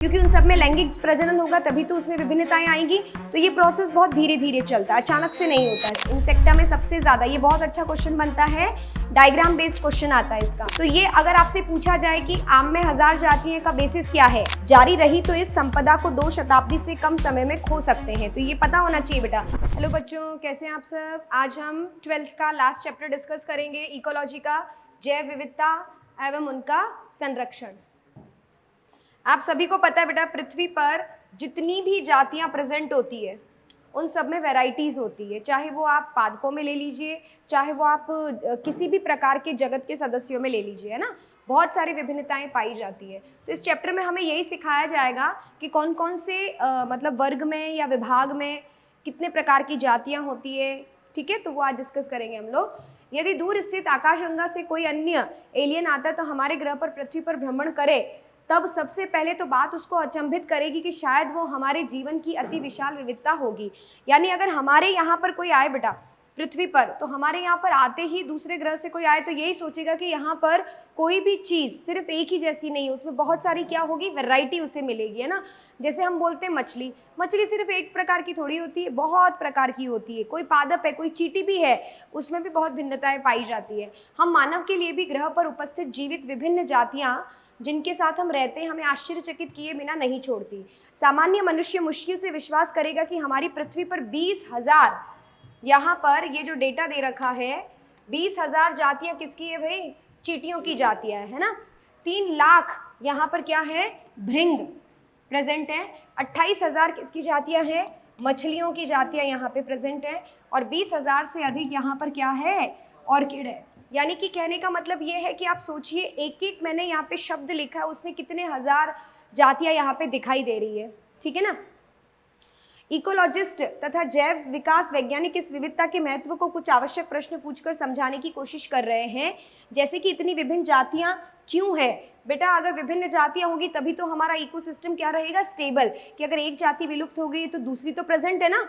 क्योंकि उन सब में लैंगिक प्रजनन होगा तभी तो उसमें विभिन्नताएं आएंगी। तो ये प्रोसेस बहुत धीरे धीरे चलता है, अचानक से नहीं होता है। इंसेक्टा में सबसे ज्यादा ये बहुत अच्छा क्वेश्चन बनता है, डायग्राम बेस्ड क्वेश्चन आता है इसका। तो ये अगर आपसे पूछा जाए कि आम में 1000 जातियां का बेसिस क्या है, जारी रही तो इस संपदा को 2 शताब्दी से कम समय में खो सकते हैं। तो ये पता होना चाहिए बेटा। हेलो बच्चों, कैसे हैं आप सब। आज हम 12th का लास्ट चैप्टर डिस्कस करेंगे, इकोलॉजी का, जैव विविधता एवं उनका संरक्षण। आप सभी को पता है बेटा, पृथ्वी पर जितनी भी जातियां प्रेजेंट होती है उन सब में वैरायटीज होती है। चाहे वो आप पादपों में ले लीजिए, चाहे वो आप किसी भी प्रकार के जगत के सदस्यों में ले लीजिए, है ना, बहुत सारी विभिन्नताएं पाई जाती है। तो इस चैप्टर में हमें यही सिखाया जाएगा कि कौन कौन से मतलब वर्ग में या विभाग में कितने प्रकार की जातियां होती है। ठीक है, तो वो आज डिस्कस करेंगे हम लोग। यदि दूर स्थित आकाशगंगा से कोई अन्य एलियन आता तो हमारे ग्रह पर, पृथ्वी पर भ्रमण करे, तब सबसे पहले तो बात उसको अचंभित करेगी कि शायद वो हमारे जीवन की अति विशाल विविधता होगी। यानी अगर हमारे यहाँ पर कोई आए बेटा पृथ्वी पर, तो हमारे यहाँ पर आते ही दूसरे ग्रह से कोई आए तो यही सोचेगा कि यहाँ पर कोई भी चीज़ सिर्फ एक ही जैसी नहीं है, उसमें बहुत सारी क्या होगी, वैरायटी उसे मिलेगी, है ना। जैसे हम बोलते हैं मछली, मछली सिर्फ एक प्रकार की थोड़ी होती है, बहुत प्रकार की होती है। कोई पादप है, कोई चींटी भी है, उसमें भी बहुत भिन्नताएं पाई जाती है। हम मानव के लिए भी ग्रह पर उपस्थित जीवित विभिन्न जातियाँ जिनके साथ हम रहते हैं हमें आश्चर्यचकित किए बिना नहीं छोड़ती। सामान्य मनुष्य मुश्किल से विश्वास करेगा कि हमारी पृथ्वी पर 20,000, यहाँ पर ये जो डेटा दे रखा है 20,000 जातियाँ किसकी है भाई, चींटियों की जातियाँ है ना। 3 लाख यहाँ पर क्या है, भृंग प्रेजेंट है। 28,000 किसकी जातियाँ हैं, मछलियों की जातियाँ यहाँ पे प्रेजेंट है। और 20,000 से अधिक यहाँ पर क्या है, ऑर्किड है। यानी कि कहने का मतलब ये है कि आप सोचिए, एक एक मैंने यहाँ पे शब्द लिखा है उसमें कितने हजार जातियां यहाँ पे दिखाई दे रही है। ठीक है ना। इकोलॉजिस्ट तथा जैव विकास वैज्ञानिक इस विविधता के महत्व को कुछ आवश्यक प्रश्न पूछकर समझाने की कोशिश कर रहे हैं, जैसे कि इतनी विभिन्न जातियां क्यों है। बेटा अगर विभिन्न जातियां होगी तभी तो हमारा इकोसिस्टम क्या रहेगा, स्टेबल, कि अगर एक जाति विलुप्त हो गई तो दूसरी तो प्रेजेंट है ना,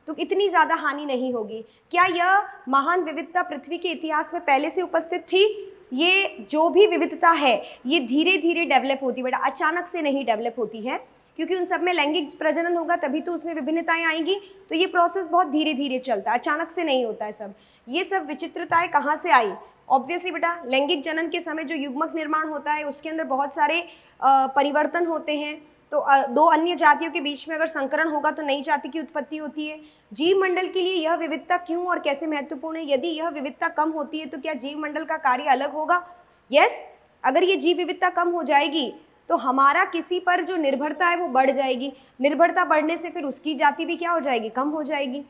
तो इतनी ज़्यादा हानि नहीं होगी। क्या यह महान विविधता पृथ्वी के इतिहास में पहले से उपस्थित थी। ये जो भी विविधता है ये धीरे धीरे डेवलप होती है बेटा, अचानक से नहीं डेवलप होती है, क्योंकि उन सब में लैंगिक प्रजनन होगा तभी तो उसमें विभिन्नताएं आएंगी। तो ये प्रोसेस बहुत धीरे धीरे चलता है, अचानक से नहीं होता है सब। ये सब विचित्रताएं कहाँ से आई, ऑब्वियसली बेटा लैंगिक जनन के समय जो युग्मक निर्माण होता है उसके अंदर बहुत सारे परिवर्तन होते हैं। तो 2 अन्य जातियों के बीच में अगर संकरण होगा तो नई जाति की उत्पत्ति होती है। जीव मंडल के लिए यह विविधता क्यों और कैसे महत्वपूर्ण है। यदि यह विविधता कम होती है तो क्या जीव मंडल का कार्य अलग होगा। यस, अगर ये जीव विविधता कम हो जाएगी तो हमारा किसी पर जो निर्भरता है वो बढ़ जाएगी। निर्भरता बढ़ने से फिर उसकी जाति भी क्या हो जाएगी, कम हो जाएगी।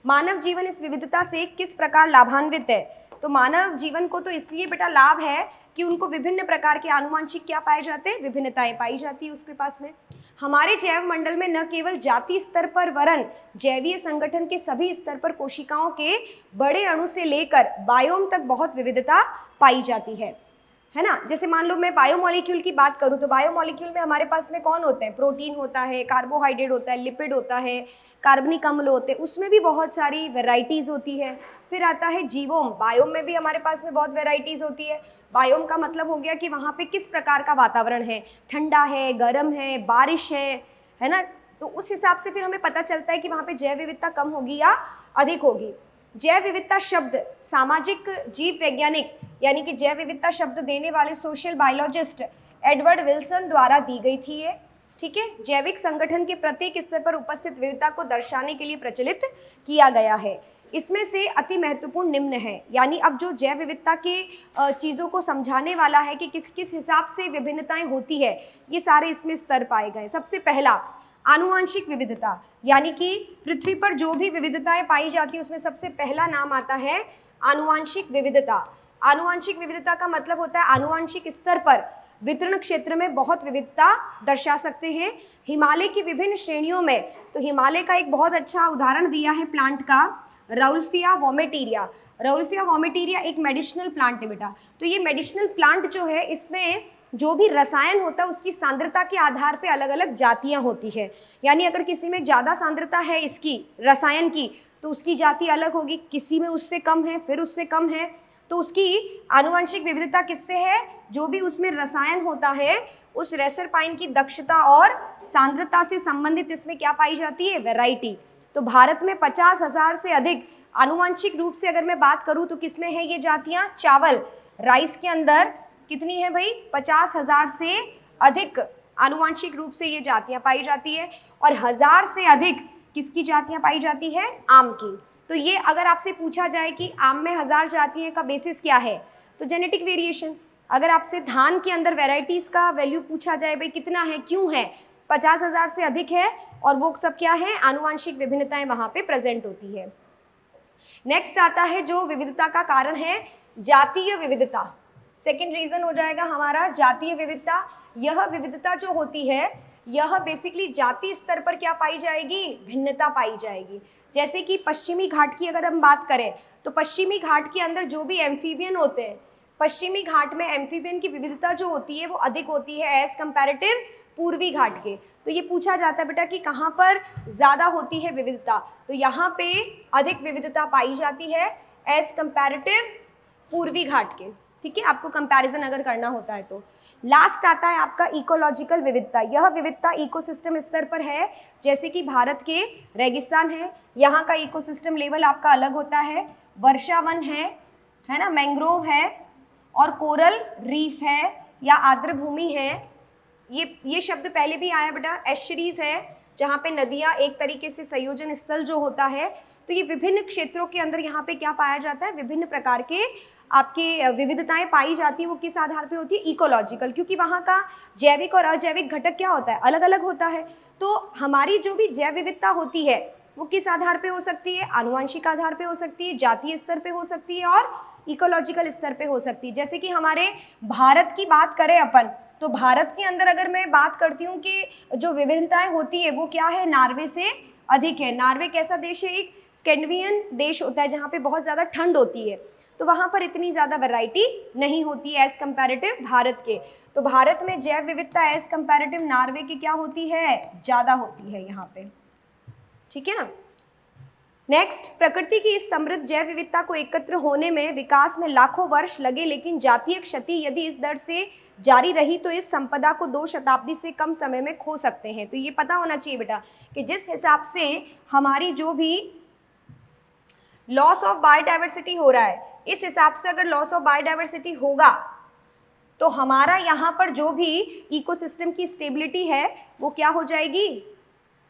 मानव जीवन इस विविधता से किस प्रकार लाभान्वित है। तो मानव जीवन को तो इसलिए बेटा लाभ है कि उनको विभिन्न प्रकार के आनुवांशिक क्या पाए जाते हैं, विभिन्नताएं पाई जाती है उसके पास में। हमारे जैव मंडल में न केवल जाति स्तर पर वरन जैवीय संगठन के सभी स्तर पर कोशिकाओं के बड़े अणु से लेकर बायोम तक बहुत विविधता पाई जाती है ना। जैसे मान लो मैं बायोमोलिक्यूल की बात करूँ तो बायोमोलिक्यूल में हमारे पास में कौन होते हैं, प्रोटीन होता है, कार्बोहाइड्रेट होता है, लिपिड होता है, कार्बनिक अम्ल होते हैं, उसमें भी बहुत सारी वेराइटीज होती है। फिर आता है जीवोम, बायोम में भी हमारे पास में बहुत वेराइटीज होती है। बायोम का मतलब हो गया कि वहाँ पे किस प्रकार का वातावरण है, ठंडा है, गर्म है, बारिश है ना। तो उस हिसाब से फिर हमें पता चलता है कि वहाँ पे जैव विविधता कम होगी या अधिक होगी। जैव विविधता शब्द सामाजिक जीव वैज्ञानिक यानी कि जैव विविधता शब्द देने वाले सोशल बायोलॉजिस्ट एडवर्ड विल्सन द्वारा दी गई थी ये। ठीक है, जैविक संगठन के प्रत्येक स्तर पर उपस्थित विविधता को दर्शाने के लिए प्रचलित किया गया है। इसमें से अति महत्वपूर्ण निम्न है, यानी अब जो जैव विविधता के चीज़ों को समझाने वाला है कि किस किस हिसाब से विभिन्नताएं होती है, ये सारे इसमें स्तर पाए गए। सबसे पहला आनुवांशिक विविधता, यानी कि पृथ्वी पर जो भी विविधताएं पाई जाती है उसमें सबसे पहला नाम आता है आनुवांशिक विविधता। आनुवांशिक विविधता का मतलब होता है आनुवांशिक स्तर पर वितरण क्षेत्र में बहुत विविधता दर्शा सकते हैं। हिमालय की विभिन्न श्रेणियों में, तो हिमालय का एक बहुत अच्छा उदाहरण दिया है प्लांट का, राउल्फिया वोमेटिरिया। राउल्फिया वोमेटिरिया एक मेडिसिनल प्लांट है बेटा। तो ये मेडिसिनल प्लांट जो है इसमें जो भी रसायन होता है उसकी सांद्रता के आधार पे अलग अलग जातियां होती है। यानी अगर किसी में ज़्यादा सांद्रता है इसकी रसायन की तो उसकी जाति अलग होगी, किसी में उससे कम है, फिर उससे कम है। तो उसकी आनुवंशिक विविधता किससे है? जो भी उसमें रसायन होता है उस रेसरपाइन की दक्षता और सांद्रता से संबंधित इसमें क्या पाई जाती है? वैरायटी। तो भारत में 50,000 से अधिक आनुवंशिक रूप से अगर मैं बात करूं तो किसमें है ये जातियां? चावल, राइस के अंदर कितनी है भाई? 50,000 से अधिक आनुवंशिक रूप से ये जातियां पाई जाती है। और 1000 से अधिक किसकी जातियां पाई जाती है? आम की। तो ये अगर आपसे पूछा जाए कि आम में 1000 जातियां का बेसिस क्या है, तो जेनेटिक वेरिएशन। अगर आपसे धान के अंदर वेराइटीज का वैल्यू पूछा जाए भाई कितना है, क्यों है, 50,000 से अधिक है, और वो सब क्या है? आनुवंशिक विभिन्नताएं वहां पे प्रेजेंट होती है। नेक्स्ट आता है जो विविधता का कारण है, जातीय विविधता। सेकेंड रीजन हो जाएगा हमारा जातीय विविधता। यह विविधता जो होती है यह बेसिकली जाति स्तर पर क्या पाई जाएगी? भिन्नता पाई जाएगी। जैसे कि पश्चिमी घाट की अगर हम बात करें तो पश्चिमी घाट के अंदर जो भी एम्फीबियन होते हैं, पश्चिमी घाट में एम्फीबियन की विविधता जो होती है वो अधिक होती है एज कंपैरेटिव पूर्वी घाट के। तो ये पूछा जाता है बेटा कि कहाँ पर ज़्यादा होती है विविधता, तो यहाँ पे अधिक विविधता पाई जाती है एज कंपैरेटिव पूर्वी घाट के। ठीक है, आपको कंपैरिजन अगर करना होता है तो। लास्ट आता है आपका इकोलॉजिकल विविधता। यह विविधता इकोसिस्टम स्तर पर है। जैसे कि भारत के रेगिस्तान है, यहाँ का इकोसिस्टम लेवल आपका अलग होता है। वर्षावन है ना, मैंग्रोव है, और कोरल रीफ है या आर्द्र भूमि है। ये शब्द पहले भी आया बेटा। एस्चुरीज है जहाँ पे नदियाँ एक तरीके से संयोजन स्थल जो होता है। तो ये विभिन्न क्षेत्रों के अंदर यहाँ पे क्या पाया जाता है? विभिन्न प्रकार के आपके विविधताएं पाई जाती है। वो किस आधार पे होती है? इकोलॉजिकल, क्योंकि वहाँ का जैविक और अजैविक घटक क्या होता है? अलग अलग होता है। तो हमारी जो भी जैव विविधता होती है वो किस आधार पे हो सकती है? आनुवंशिक आधार पे हो सकती है, जातीय स्तर पे हो सकती है, और इकोलॉजिकल स्तर पे हो सकती है। जैसे कि हमारे भारत की बात करें अपन, तो भारत के अंदर अगर मैं बात करती हूँ कि जो विभिन्नताएं होती है वो क्या है? नॉर्वे से अधिक है। नॉर्वे कैसा देश है? एक स्कैंडिनेवियन देश होता है जहाँ पे बहुत ज़्यादा ठंड होती है, तो वहाँ पर इतनी ज़्यादा वैरायटी नहीं होती है एज कंपैरेटिव भारत के। तो भारत में जैव विविधता एज कंपैरेटिव नॉर्वे की क्या होती है? ज़्यादा होती है यहाँ पे। ठीक है ना। नेक्स्ट, प्रकृति की इस समृद्ध जैव विविधता को एकत्र होने में विकास में लाखों वर्ष लगे, लेकिन जातीय क्षति यदि इस दर से जारी रही तो इस संपदा को 2 शताब्दी से कम समय में खो सकते हैं। तो ये पता होना चाहिए बेटा कि जिस हिसाब से हमारी जो भी लॉस ऑफ बायोडाइवर्सिटी हो रहा है, इस हिसाब से अगर लॉस ऑफ बायोडाइवर्सिटी होगा तो हमारा यहाँ पर जो भी इकोसिस्टम की स्टेबिलिटी है वो क्या हो जाएगी?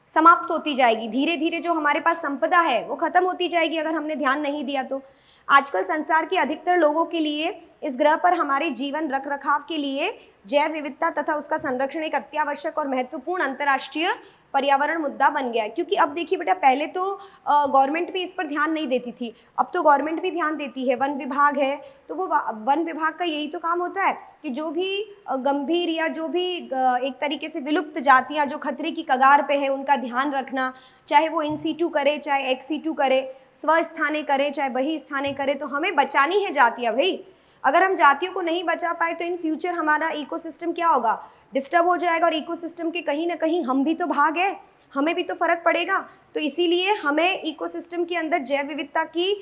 समाप्त होती जाएगी। धीरे धीरे जो हमारे पास संपदा है वो खत्म होती जाएगी अगर हमने ध्यान नहीं दिया तो। आजकल संसार के अधिकतर लोगों के लिए इस ग्रह पर हमारे जीवन रख रखाव के लिए जैव विविधता तथा उसका संरक्षण एक अत्यावश्यक और महत्वपूर्ण अंतर्राष्ट्रीय पर्यावरण मुद्दा बन गया है। क्योंकि अब देखिए बेटा, पहले तो गवर्नमेंट भी इस पर ध्यान नहीं देती थी, अब तो गवर्नमेंट भी ध्यान देती है। वन विभाग है तो वो वन विभाग का यही तो काम होता है कि जो भी गंभीर या जो भी एक तरीके से विलुप्त जातियाँ जो खतरे की कगार पे है उनका ध्यान रखना, चाहे वो इन सीटू करे चाहे एक्स सीटू करे, स्वस्थाने करे चाहे बहिस्थाने करे, तो हमें बचानी है जातियाँ भाई। अगर हम जातियों को नहीं बचा पाए तो इन फ्यूचर हमारा इकोसिस्टम क्या होगा? डिस्टर्ब हो जाएगा, और इकोसिस्टम के कहीं ना कहीं हम भी तो भाग है, हमें भी तो फर्क पड़ेगा। तो इसीलिए हमें इकोसिस्टम के अंदर जैव विविधता की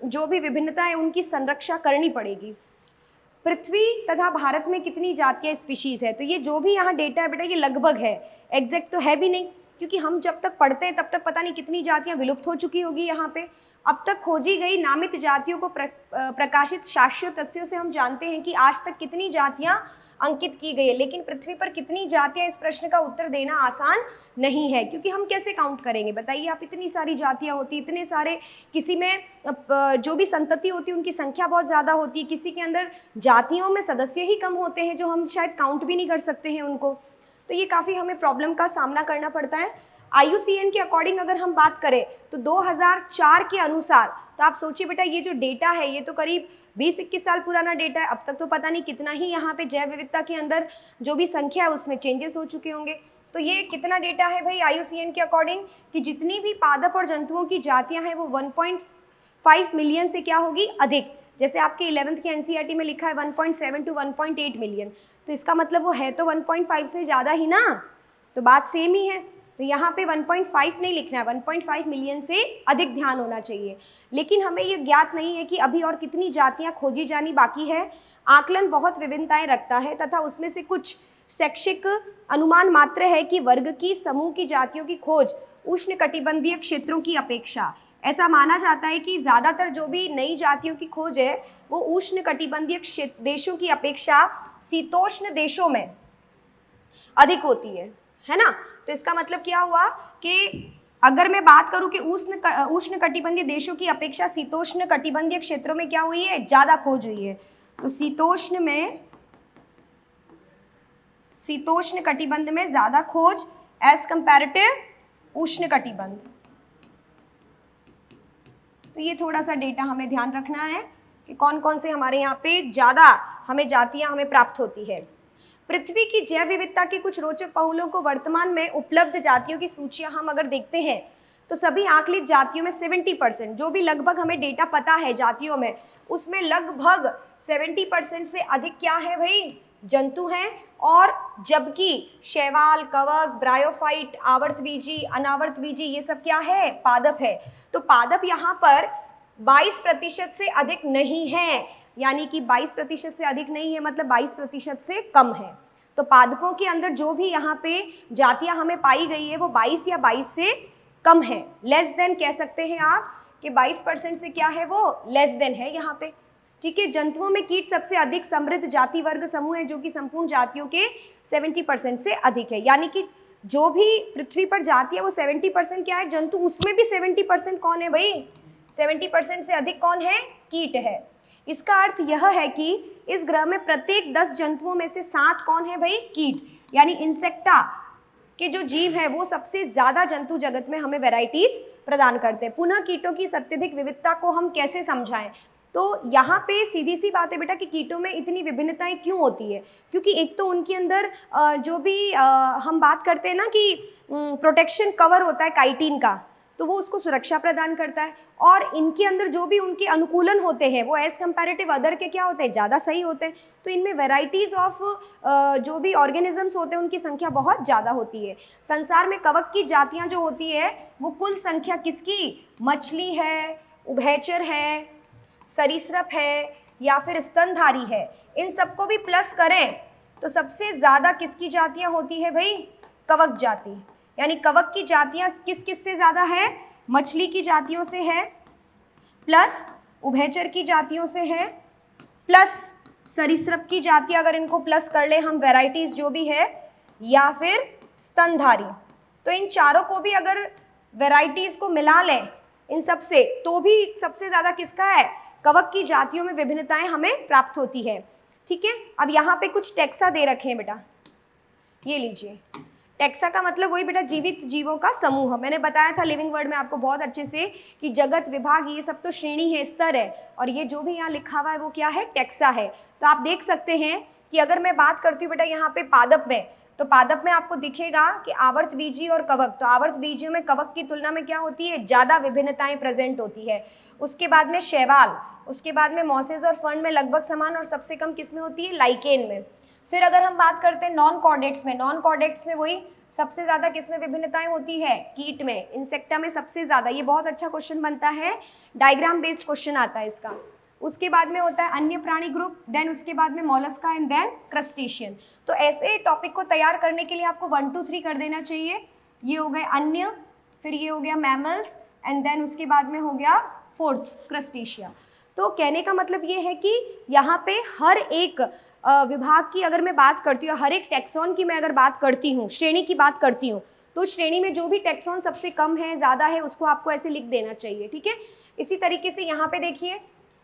जो भी विभिन्नता है उनकी संरक्षा करनी पड़ेगी। पृथ्वी तथा भारत में कितनी जातियाँ स्पीशीज़ है? तो ये जो भी यहाँ डेटा है बेटा ये लगभग है, एग्जैक्ट तो है भी नहीं, क्योंकि हम जब तक पढ़ते हैं तब तक पता नहीं कितनी जातियाँ विलुप्त हो चुकी होगी। यहाँ पे अब तक खोजी गई नामित जातियों को प्रकाशित शास्त्रीय तथ्यों से हम जानते हैं कि आज तक कितनी जातियाँ अंकित की गई है, लेकिन पृथ्वी पर कितनी जातियाँ, इस प्रश्न का उत्तर देना आसान नहीं है, क्योंकि हम कैसे काउंट करेंगे बताइए आप? इतनी सारी जातियाँ होती, इतने सारे, किसी में जो भी संतति होती है उनकी संख्या बहुत ज़्यादा होती है, किसी के अंदर जातियों में सदस्य ही कम होते हैं जो हम शायद काउंट भी नहीं कर सकते हैं उनको। तो ये काफ़ी हमें प्रॉब्लम का सामना करना पड़ता है। IUCN के अकॉर्डिंग अगर हम बात करें तो 2004 के अनुसार, तो आप सोचिए बेटा ये जो डेटा है ये तो करीब 20-21 साल पुराना डेटा है। अब तक तो पता नहीं कितना ही यहाँ पे जैव विविधता के अंदर जो भी संख्या है उसमें चेंजेस हो चुके होंगे। तो ये कितना डेटा है भाई IUCN के अकॉर्डिंग कि जितनी भी पादप और जंतुओं की जातियाँ हैं वो 1.5 मिलियन से क्या होगी? अधिक। जैसे आपके 11th के NCERT में लिखा है 1.7 to 1.8 मिलियन, तो इसका मतलब वो है तो 1.5 से ज़्यादा ही ना, तो बात सेम ही है। तो यहाँ पे 1.5 नहीं लिखना है, 1.5 मिलियन से अधिक ध्यान होना चाहिए। लेकिन हमें ये ज्ञात नहीं है कि अभी और कितनी जातियाँ खोजी जानी बाकी है। आकलन बहुत विभिन्नताएं रखता है तथा उसमें से कुछ शैक्षिक अनुमान मात्र है कि वर्ग की समूह की जातियों की खोज उष्णकटिबंधीय क्षेत्रों की अपेक्षा, ऐसा माना जाता है कि ज़्यादातर जो भी नई जातियों की खोज है वो उष्णकटिबंधीय देशों की अपेक्षा शीतोष्ण देशों में अधिक होती है ना। तो इसका मतलब क्या हुआ कि अगर मैं बात करूं कि उष्णकटिबंधीय देशों की अपेक्षा शीतोष्ण कटिबंधीय क्षेत्रों में क्या हुई है, ज़्यादा खोज हुई है। तो शीतोष्ण कटिबंध में ज़्यादा खोज एज कंपैरेटिव उष्ण कटिबंध। तो ये थोड़ा सा डेटा हमें ध्यान रखना है कि कौन कौन से हमारे यहाँ पे ज़्यादा हमें जातियाँ हमें प्राप्त होती है। पृथ्वी की जैव विविधता के कुछ रोचक पहलुओं को वर्तमान में उपलब्ध जातियों की सूचियाँ हम अगर देखते हैं तो सभी आंकलित जातियों में 70%, जो भी लगभग हमें डेटा पता है जातियों में, उसमें लगभग 70% से अधिक क्या है भाई, जंतु हैं। और जबकि शैवाल, कवक, ब्रायोफाइट, आवर्तबीजी, अनावर्तबीजी, ये सब क्या है, पादप है। तो पादप यहाँ पर 22% से अधिक नहीं है, यानी कि 22% से अधिक नहीं है मतलब 22% से कम है। तो पादपों के अंदर जो भी यहाँ पे जातियाँ हमें पाई गई है वो 22 या 22 से कम है, लेस देन कह सकते हैं आप कि 22% से क्या है, वो लेस देन है यहाँ पे। ठीक है। जंतुओं में कीट सबसे अधिक समृद्ध जाति वर्ग समूह है जो कि संपूर्ण जातियों के 70% से अधिक है, यानी कि जो भी पृथ्वी पर जाति है वो 70% क्या है, जंतु, उसमें भी 70% कौन है भाई, 70% से अधिक कौन है, कीट है। इसका अर्थ यह है कि इस ग्रह में प्रत्येक 10 जंतुओं में से 7 कौन है भाई, कीट, यानी इंसेक्टा के जो जीव है वो सबसे ज्यादा जंतु जगत में हमें वैरायटीज प्रदान करते हैं। पुनः कीटों की अत्यधिक विविधता को हम कैसे समझाएं, तो यहाँ पे सीधी सी बात है बेटा कि कीटों में इतनी विभिन्नताएं क्यों होती है, क्योंकि एक तो उनके अंदर जो भी हम बात करते हैं ना कि प्रोटेक्शन कवर होता है काइटिन का, तो वो उसको सुरक्षा प्रदान करता है। और इनके अंदर जो भी उनके अनुकूलन होते हैं वो एज कंपैरेटिव अदर के क्या होते हैं, ज़्यादा सही होते हैं। तो इनमें वेराइटीज़ ऑफ जो भी ऑर्गेनिजम्स होते हैं उनकी संख्या बहुत ज़्यादा होती है। संसार में कवक की जातियाँ जो होती है वो कुल संख्या किसकी, मछली है, उभयचर है, सरीसृप है या फिर स्तनधारी है, इन सबको भी प्लस करें तो सबसे ज़्यादा किसकी जातियाँ होती है भाई, कवक जाति। यानी कवक की जातियाँ किस किस से ज़्यादा है, मछली की जातियों से है, प्लस उभयचर की जातियों से है, प्लस सरीसृप की जातियाँ अगर इनको प्लस कर ले हम वैरायटीज़ जो भी है, या फिर स्तनधारी। तो इन चारों को भी अगर वैरायटीज़ को मिला लें इन सब से तो भी सबसे ज़्यादा किसका है, कवक की जातियों में विभिन्नताएं हमें प्राप्त होती है। ठीक है। अब यहाँ पे कुछ टैक्सा दे रखे हैं बेटा, ये लीजिए। टैक्सा का मतलब वही बेटा जीवित जीवों का समूह। मैंने बताया था लिविंग वर्ड में आपको बहुत अच्छे से कि जगत, विभाग, ये सब तो श्रेणी है, स्तर है, और ये जो भी यहाँ लिखा हुआ है वो क्या है, टैक्सा है। तो आप देख सकते हैं कि अगर मैं बात करती हूँ बेटा यहाँ पे पादप में, तो पादप में आपको दिखेगा कि आवर्तबीजी और कवक, तो आवर्तबीजियों में कवक की तुलना में क्या होती है, ज़्यादा विभिन्नताएं प्रेजेंट होती है। उसके बाद में शैवाल, उसके बाद में मॉसेस और फर्न में लगभग समान, और सबसे कम किस में होती है, लाइकेन में। फिर अगर हम बात करते हैं नॉन कॉर्डेट्स में, नॉन कॉर्डेट्स में वही सबसे ज़्यादा किसमें विभिन्नताएं होती है, कीट में, इंसेक्टा में सबसे ज़्यादा। ये बहुत अच्छा क्वेश्चन बनता है, डायग्राम बेस्ड क्वेश्चन आता है इसका। उसके बाद में होता है अन्य प्राणी ग्रुप, देन उसके बाद में मोलस्का एंड देन क्रस्टेशियन। तो ऐसे टॉपिक को तैयार करने के लिए आपको 1 2 3 कर देना चाहिए। ये हो गए अन्य, फिर ये हो गया मैमल्स, एंड देन उसके बाद में हो गया 4th क्रस्टेशिया। तो कहने का मतलब ये है कि यहाँ पे हर एक विभाग की अगर मैं बात करती हूँ, हर एक टैक्सॉन की मैं अगर बात करती हूँ, श्रेणी की बात करती हूँ, तो श्रेणी में जो भी टैक्सॉन सबसे कम है, ज़्यादा है, उसको आपको ऐसे लिख देना चाहिए। ठीक है। इसी तरीके से यहाँ पे देखिए,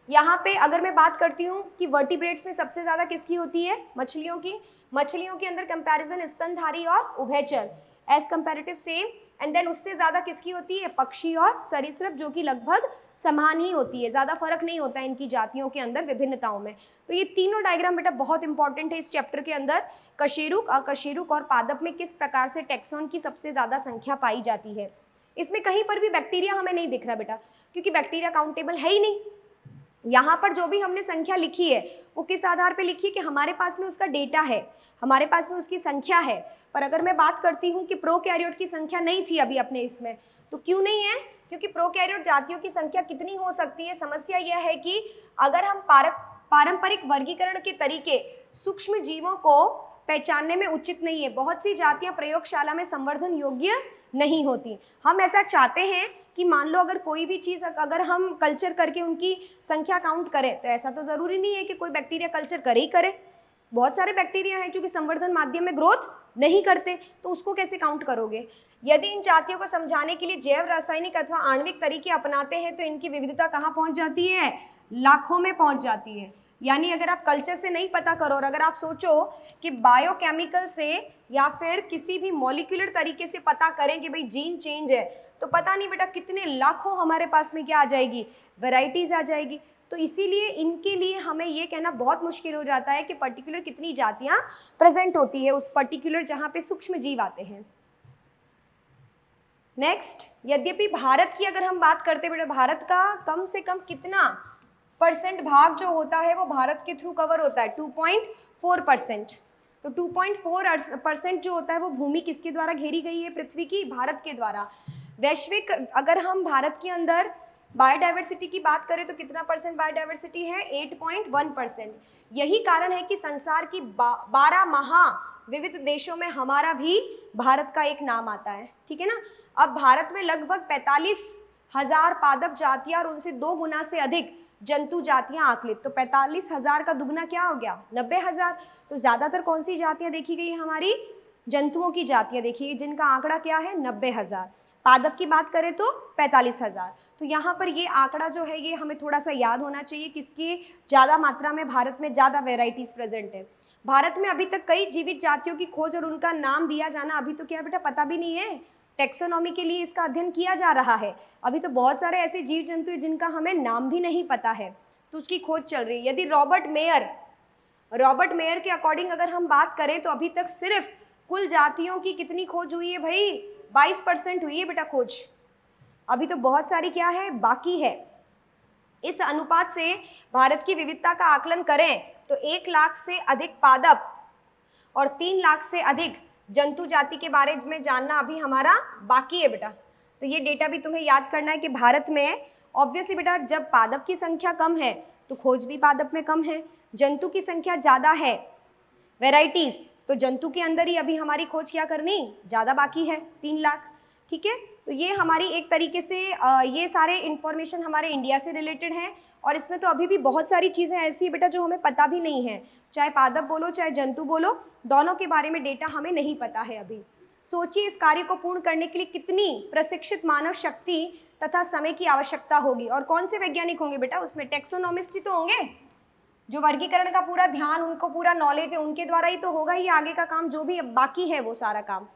यहाँ पे अगर मैं बात करती हूँ कि वर्टिब्रेट्स में सबसे ज़्यादा किसकी होती है, मछलियों की। मछलियों के अंदर कंपैरिजन स्तनधारी और उभयचर as comparative same, and then उससे ज़्यादा किसकी होती है, पक्षी और सरीसृप, जो कि लगभग समान ही होती है, ज़्यादा फर्क नहीं होता है इनकी जातियों के अंदर विभिन्नताओं में। तो ये तीनों डायग्राम बेटा बहुत इंपॉर्टेंट है इस चैप्टर के अंदर। कशेरुक, अकशेरुक और पादप में किस प्रकार से टैक्सॉन की सबसे ज़्यादा संख्या पाई जाती है। इसमें कहीं पर भी बैक्टीरिया हमें नहीं दिख रहा बेटा, क्योंकि बैक्टीरिया काउंटेबल है ही नहीं। यहाँ पर जो भी हमने संख्या लिखी है वो किस आधार पे लिखी है कि हमारे पास में उसका डेटा है, हमारे पास में उसकी संख्या है। पर अगर मैं बात करती हूँ कि प्रोकैरियोट की संख्या नहीं थी अभी अपने इसमें, तो क्यों नहीं है? क्योंकि प्रोकैरियोट जातियों की संख्या कितनी हो सकती है? समस्या यह है कि अगर हम पारंपरिक वर्गीकरण के तरीके सूक्ष्म जीवों को पहचानने में उचित नहीं है, बहुत सी जातियां प्रयोगशाला में संवर्धन योग्य नहीं होती। हम ऐसा चाहते हैं कि मान लो अगर कोई भी चीज़ अगर हम कल्चर करके उनकी संख्या काउंट करें, तो ऐसा तो ज़रूरी नहीं है कि कोई बैक्टीरिया कल्चर करे ही करे। बहुत सारे बैक्टीरिया हैं जो कि संवर्धन माध्यम में ग्रोथ नहीं करते, तो उसको कैसे काउंट करोगे? यदि इन जातियों को समझाने के लिए जैव रासायनिक अथवा आणविक तरीके अपनाते हैं तो इनकी विविधता कहाँ पहुँच जाती है? लाखों में पहुँच जाती है। यानी अगर आप कल्चर से नहीं पता करो और अगर आप सोचो कि बायोकेमिकल से या फिर किसी भी मॉलिक्यूलर तरीके से पता करें कि भाई जीन चेंज है, तो पता नहीं बेटा कितने लाखों हमारे पास में क्या आ जाएगी, वैरायटीज आ जाएगी। तो इसीलिए इनके लिए हमें ये कहना बहुत मुश्किल हो जाता है कि पर्टिकुलर कितनी जातियां प्रेजेंट होती है उस पर्टिकुलर जहां पे सूक्ष्म जीव आते हैं। नेक्स्ट, यद्यपि भारत की अगर हम बात करते हैं बेटा, भारत का कम से कम कितना % भाग जो होता है वो भारत के थ्रू कवर होता है, 2.4%। तो 2.4% जो होता है वो भूमि किसके द्वारा घेरी गई है? पृथ्वी की, भारत के द्वारा। वैश्विक अगर हम भारत के अंदर बायोडाइवर्सिटी की बात करें तो कितना % बायोडाइवर्सिटी है? 8.1%। यही कारण है कि संसार की 12 विविध देशों में हमारा भी भारत का एक नाम आता है, ठीक है ना। अब भारत में लगभग 45,000 पादप जातियां और उनसे 2 गुना से अधिक जंतु जातियां आकलित। तो 45,000 का दुगना क्या हो गया? 90,000। तो ज्यादातर कौन सी जातियां देखी गई है? हमारी जंतुओं की जातियां देखी गई, जिनका आंकड़ा क्या है? 90,000। पादप की बात करें तो 45,000। तो यहाँ पर ये आंकड़ा जो है ये हमें थोड़ा सा याद होना चाहिए, किसकी ज़्यादा मात्रा में भारत में ज़्यादा वेराइटीज़ प्रेजेंट है। भारत में अभी तक कई जीवित जातियों की खोज और उनका नाम दिया जाना अभी तो क्या बेटा पता भी नहीं है। टेक्सोनॉमी के लिए इसका अध्ययन किया जा रहा है। अभी तो बहुत सारे ऐसे जीव जंतु हैं जिनका हमें नाम भी नहीं पता है, तो उसकी खोज चल रही है। यदि रॉबर्ट मेयर के अकॉर्डिंग अगर हम बात करें तो अभी तक सिर्फ कुल जातियों की कितनी खोज हुई है भाई? 22% हुई है बेटा खोज। अभी तो बहुत सारी क्या है? बाकी है। इस अनुपात से भारत की विविधता का आकलन करें तो 1 लाख से अधिक पादप और 3 लाख से अधिक जंतु जाति के बारे में जानना अभी हमारा बाकी है बेटा। तो ये डेटा भी तुम्हें याद करना है कि भारत में ऑब्वियसली बेटा जब पादप की संख्या कम है तो खोज भी पादप में कम है, जंतु की संख्या ज़्यादा है, वेराइटीज़, तो जंतु के अंदर ही अभी हमारी खोज क्या करनी ज़्यादा बाकी है, 3 लाख। ठीक है, तो ये हमारी एक तरीके से ये सारे इन्फॉर्मेशन हमारे इंडिया से रिलेटेड हैं और इसमें तो अभी भी बहुत सारी चीज़ें ऐसी है बेटा जो हमें पता भी नहीं है, चाहे पादप बोलो चाहे जंतु बोलो, दोनों के बारे में डेटा हमें नहीं पता है अभी। सोचिए इस कार्य को पूर्ण करने के लिए कितनी प्रशिक्षित मानव शक्ति तथा समय की आवश्यकता होगी। और कौन से वैज्ञानिक होंगे बेटा उसमें? टेक्सोनोमिस्ट ही तो होंगे, जो वर्गीकरण का पूरा ध्यान, उनको पूरा नॉलेज है, उनके द्वारा ही तो होगा ही आगे का काम, जो भी बाकी है वो सारा काम।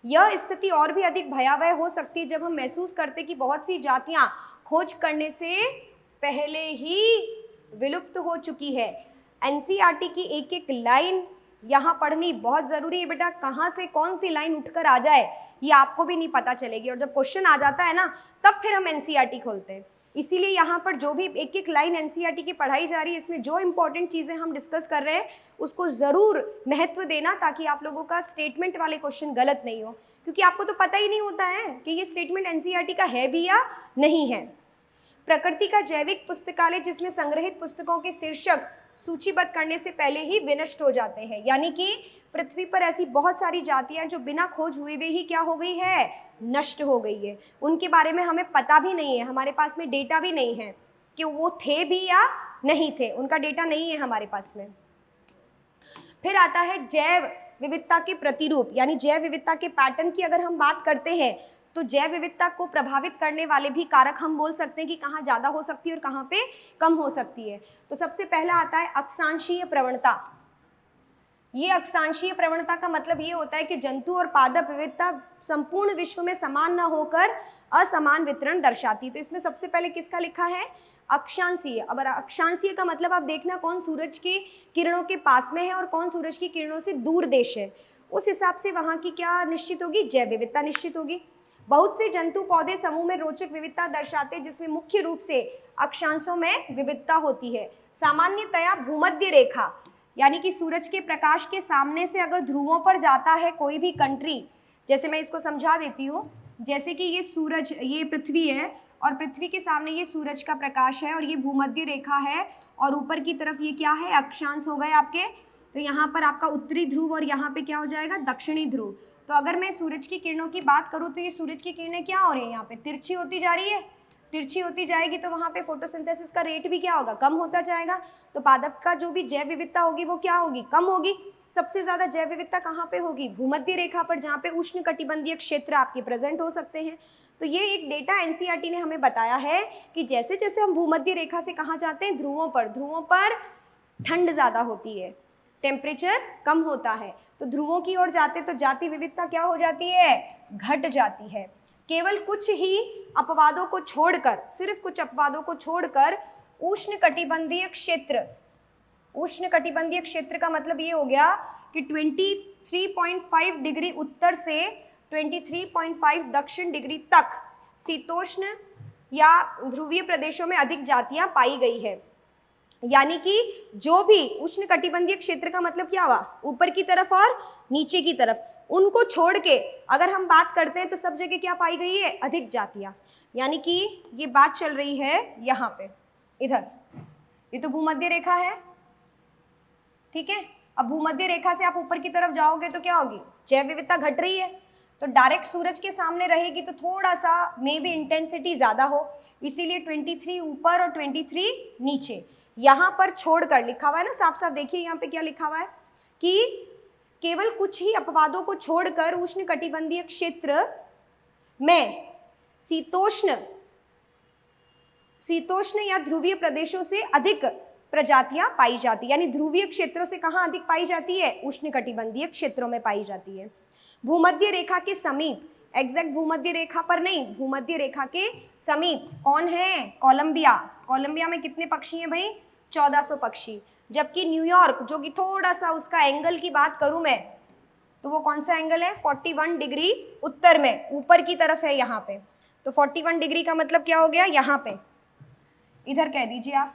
यह स्थिति और भी अधिक भयावह हो सकती है जब हम महसूस करते कि बहुत सी जातियां खोज करने से पहले ही विलुप्त हो चुकी है। एनसीईआरटी की एक एक लाइन यहाँ पढ़नी बहुत ज़रूरी है बेटा, कहाँ से कौन सी लाइन उठकर आ जाए ये आपको भी नहीं पता चलेगी, और जब क्वेश्चन आ जाता है ना तब फिर हम एनसीईआरटी खोलते हैं। इसीलिए यहाँ पर जो भी एक एक लाइन एनसीईआरटी की पढ़ाई जा रही है, इसमें जो इंपॉर्टेंट चीज़ें हम डिस्कस कर रहे हैं उसको ज़रूर महत्व देना, ताकि आप लोगों का स्टेटमेंट वाले क्वेश्चन गलत नहीं हो, क्योंकि आपको तो पता ही नहीं होता है कि ये स्टेटमेंट एनसीईआरटी का है भी या नहीं है। प्रकृति का जैविक पुस्तकालय, जिसमें संग्रहित पुस्तकों के शीर्षक सूचीबद्ध करने से पहले ही विनष्ट हो जाते हैं, यानी कि पृथ्वी पर ऐसी बहुत सारी जातियां जो बिना खोज हुए भी ही क्या हो गई है, नष्ट हो गई है। उनके बारे में हमें पता भी नहीं है, हमारे पास में डेटा भी नहीं है कि वो थे भी या नहीं थे, उनका डेटा नहीं है हमारे पास में। फिर आता है जैव विविधता के प्रतिरूप, यानी जैव विविधता के पैटर्न की अगर हम बात करते हैं तो जैव विविधता को प्रभावित करने वाले भी कारक हम बोल सकते हैं कि कहाँ ज़्यादा हो सकती है और कहाँ पे कम हो सकती है। तो सबसे पहला आता है अक्षांशीय प्रवणता। ये अक्षांशीय प्रवणता का मतलब ये होता है कि जंतु और पादप विविधता संपूर्ण विश्व में समान न होकर असमान वितरण दर्शाती है। तो इसमें सबसे पहले किसका लिखा है? अक्षांशीय। अब अक्षांशीय का मतलब आप देखना कौन सूरज की किरणों के पास में है और कौन सूरज की किरणों से दूर देश है, उस हिसाब से वहाँ की क्या निश्चित होगी, जैव विविधता निश्चित होगी। बहुत से जंतु पौधे समूह में रोचक विविधता दर्शाते हैं, जिसमें मुख्य रूप से अक्षांशों में विविधता होती है। सामान्यतया भूमध्य रेखा यानी कि सूरज के प्रकाश के सामने से अगर ध्रुवों पर जाता है कोई भी कंट्री, जैसे मैं इसको समझा देती हूँ, जैसे कि ये सूरज, ये पृथ्वी है और पृथ्वी के सामने ये सूरज का प्रकाश है और ये भूमध्य रेखा है और ऊपर की तरफ ये क्या है, अक्षांश हो गए आपके। तो यहाँ पर आपका उत्तरी ध्रुव और यहाँ पे क्या हो जाएगा, दक्षिणी ध्रुव। तो अगर मैं सूरज की किरणों की बात करूँ तो ये सूरज की किरणें क्या हो रही है, यहाँ पे तिरछी होती जा रही है, तिरछी होती जाएगी तो वहाँ पे फोटोसिंथेसिस का रेट भी क्या होगा, कम होता जाएगा। तो पादप का जो भी जैव विविधता होगी वो क्या होगी, कम होगी। सबसे ज्यादा जैव विविधता कहाँ पे होगी, भूमध्य रेखा पर, जहाँ पे उष्ण कटिबंधीय क्षेत्र आपके प्रेजेंट हो सकते हैं। तो ये एक डेटा एनसीईआरटी ने हमें बताया है कि जैसे जैसे हम भूमध्य रेखा से कहाँ जाते हैं, ध्रुवों पर ठंड ज्यादा होती है, टेम्परेचर कम होता है। तो ध्रुवों की ओर जाते तो जाति विविधता क्या हो जाती है, घट जाती है। केवल कुछ ही अपवादों को छोड़कर, सिर्फ कुछ अपवादों को छोड़कर उष्ण कटिबंधीय क्षेत्र का मतलब ये हो गया कि 23.5 डिग्री उत्तर से 23.5 दक्षिण डिग्री तक शीतोष्ण या ध्रुवीय प्रदेशों में अधिक जातियां पाई गई है। यानी कि जो भी उष्ण कटिबंधीय क्षेत्र का मतलब क्या हुआ, ऊपर की तरफ और नीचे की तरफ, उनको छोड़ के अगर हम बात करते हैं तो सब जगह क्या पाई गई है, अधिक जातियां। यानी कि ये बात चल रही है यहाँ पे, इधर, ये तो भूमध्य रेखा है, ठीक है। अब भूमध्य रेखा से आप ऊपर की तरफ जाओगे तो क्या होगी, जैव विविधता घट रही है। तो डायरेक्ट सूरज के सामने रहेगी तो थोड़ा सा मे बी इंटेंसिटी ज्यादा हो, इसीलिए 23 ऊपर और 23 नीचे। यहाँ पर छोड़कर लिखा हुआ है ना, साफ साफ देखिए यहाँ पे क्या लिखा हुआ है कि केवल कुछ ही अपवादों को छोड़कर उष्ण कटिबंधीय क्षेत्र में शीतोष्ण या ध्रुवीय प्रदेशों से अधिक प्रजातियां पाई जाती है। यानी ध्रुवीय क्षेत्रों से कहाँ अधिक पाई जाती है, उष्ण कटिबंधीय क्षेत्रों में पाई जाती है। भूमध्य रेखा के समीप, एग्जैक्ट भूमध्य रेखा पर नहीं, भूमध्य रेखा के समीप कौन है, कोलंबिया। कोलंबिया में कितने पक्षी हैं भाई, 1400 पक्षी। जबकि न्यूयॉर्क, जो कि थोड़ा सा उसका एंगल की बात करूं मैं, तो वो कौन सा एंगल है, 41 डिग्री उत्तर में, ऊपर की तरफ है यहाँ पे। तो 41 डिग्री का मतलब क्या हो गया, यहाँ पे, इधर कह दीजिए आप,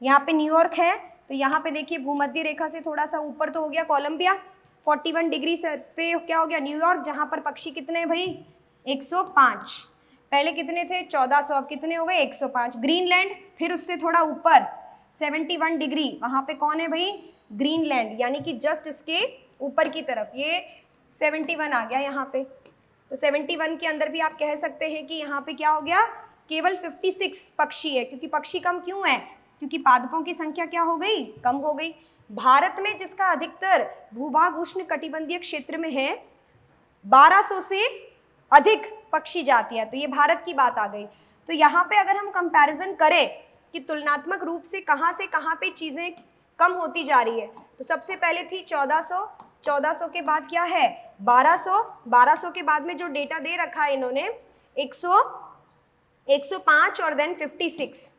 यहाँ पे न्यूयॉर्क है, तो यहाँ पे देखिए भूमध्य रेखा से थोड़ा सा ऊपर तो हो गया कोलंबिया, 41 डिग्री से पे क्या हो गया न्यूयॉर्क, जहाँ पर पक्षी कितने हैं भाई, 105। पहले कितने थे, 1400, अब कितने हो गए, 105। ग्रीनलैंड फिर उससे थोड़ा ऊपर 71 डिग्री, वहाँ पे कौन है भाई, ग्रीनलैंड, यानी कि जस्ट इसके ऊपर की तरफ, ये 71 आ गया यहाँ पे। तो 71 के अंदर भी आप कह सकते हैं कि यहाँ पे क्या हो गया, केवल 56 पक्षी है। क्योंकि पक्षी कम क्यों है, क्योंकि पादपों की संख्या क्या हो गई, कम हो गई। भारत में जिसका अधिकतर भूभाग उष्ण कटिबंधीय क्षेत्र में है, 1200 से अधिक पक्षी जातियां, तो ये भारत की बात आ गई। तो यहाँ पे अगर हम कंपैरिजन करें कि तुलनात्मक रूप से कहाँ पे चीजें कम होती जा रही है, तो सबसे पहले थी 1400, 1400 के बाद क्या है 1200, 1200 के बाद में जो डेटा दे रखा है इन्होंने 105 और देन 56,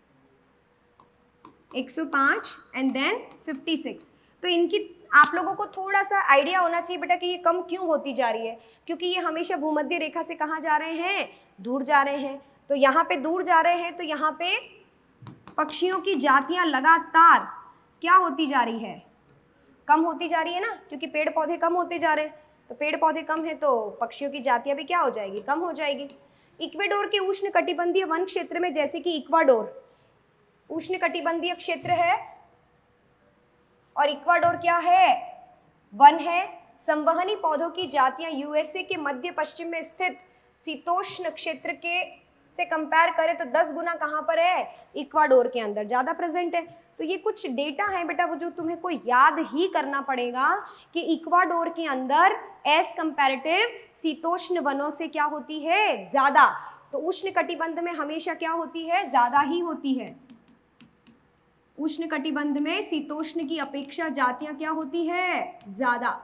105 एंड देन 56। तो इनकी आप लोगों को थोड़ा सा आइडिया होना चाहिए बेटा कि ये कम क्यों होती जा रही है, क्योंकि ये हमेशा भूमध्य रेखा से कहाँ जा रहे हैं, दूर जा रहे हैं। तो यहाँ पे दूर जा रहे हैं तो यहाँ पे पक्षियों की जातियां लगातार क्या होती जा रही है, कम होती जा रही है ना, क्योंकि पेड़ पौधे कम होते जा रहे हैं। तो पेड़ पौधे कम है तो पक्षियों की जातियां भी क्या हो जाएगी, कम हो जाएगी। इक्वेडोर के उष्ण कटिबंधीय वन क्षेत्र में, जैसे कि इक्वाडोर उष्ण कटिबंधीय क्षेत्र है और इक्वाडोर क्या है, वन है। संवहनी पौधों की जातियां यूएसए के मध्य पश्चिम में स्थित शीतोष्ण क्षेत्र के से कंपेयर करें तो 10 गुना कहाँ पर है, इक्वाडोर के अंदर ज्यादा प्रेजेंट है। तो ये कुछ डेटा है बेटा वो जो तुम्हें को याद ही करना पड़ेगा कि इक्वाडोर के अंदर एज कंपैरेटिव शीतोष्ण वनों से क्या होती है, ज्यादा। तो उष्ण कटिबंध में हमेशा क्या होती है, ज्यादा ही होती है। उष्ण कटिबंध में शीतोष्ण की अपेक्षा जातियां क्या होती है, ज्यादा।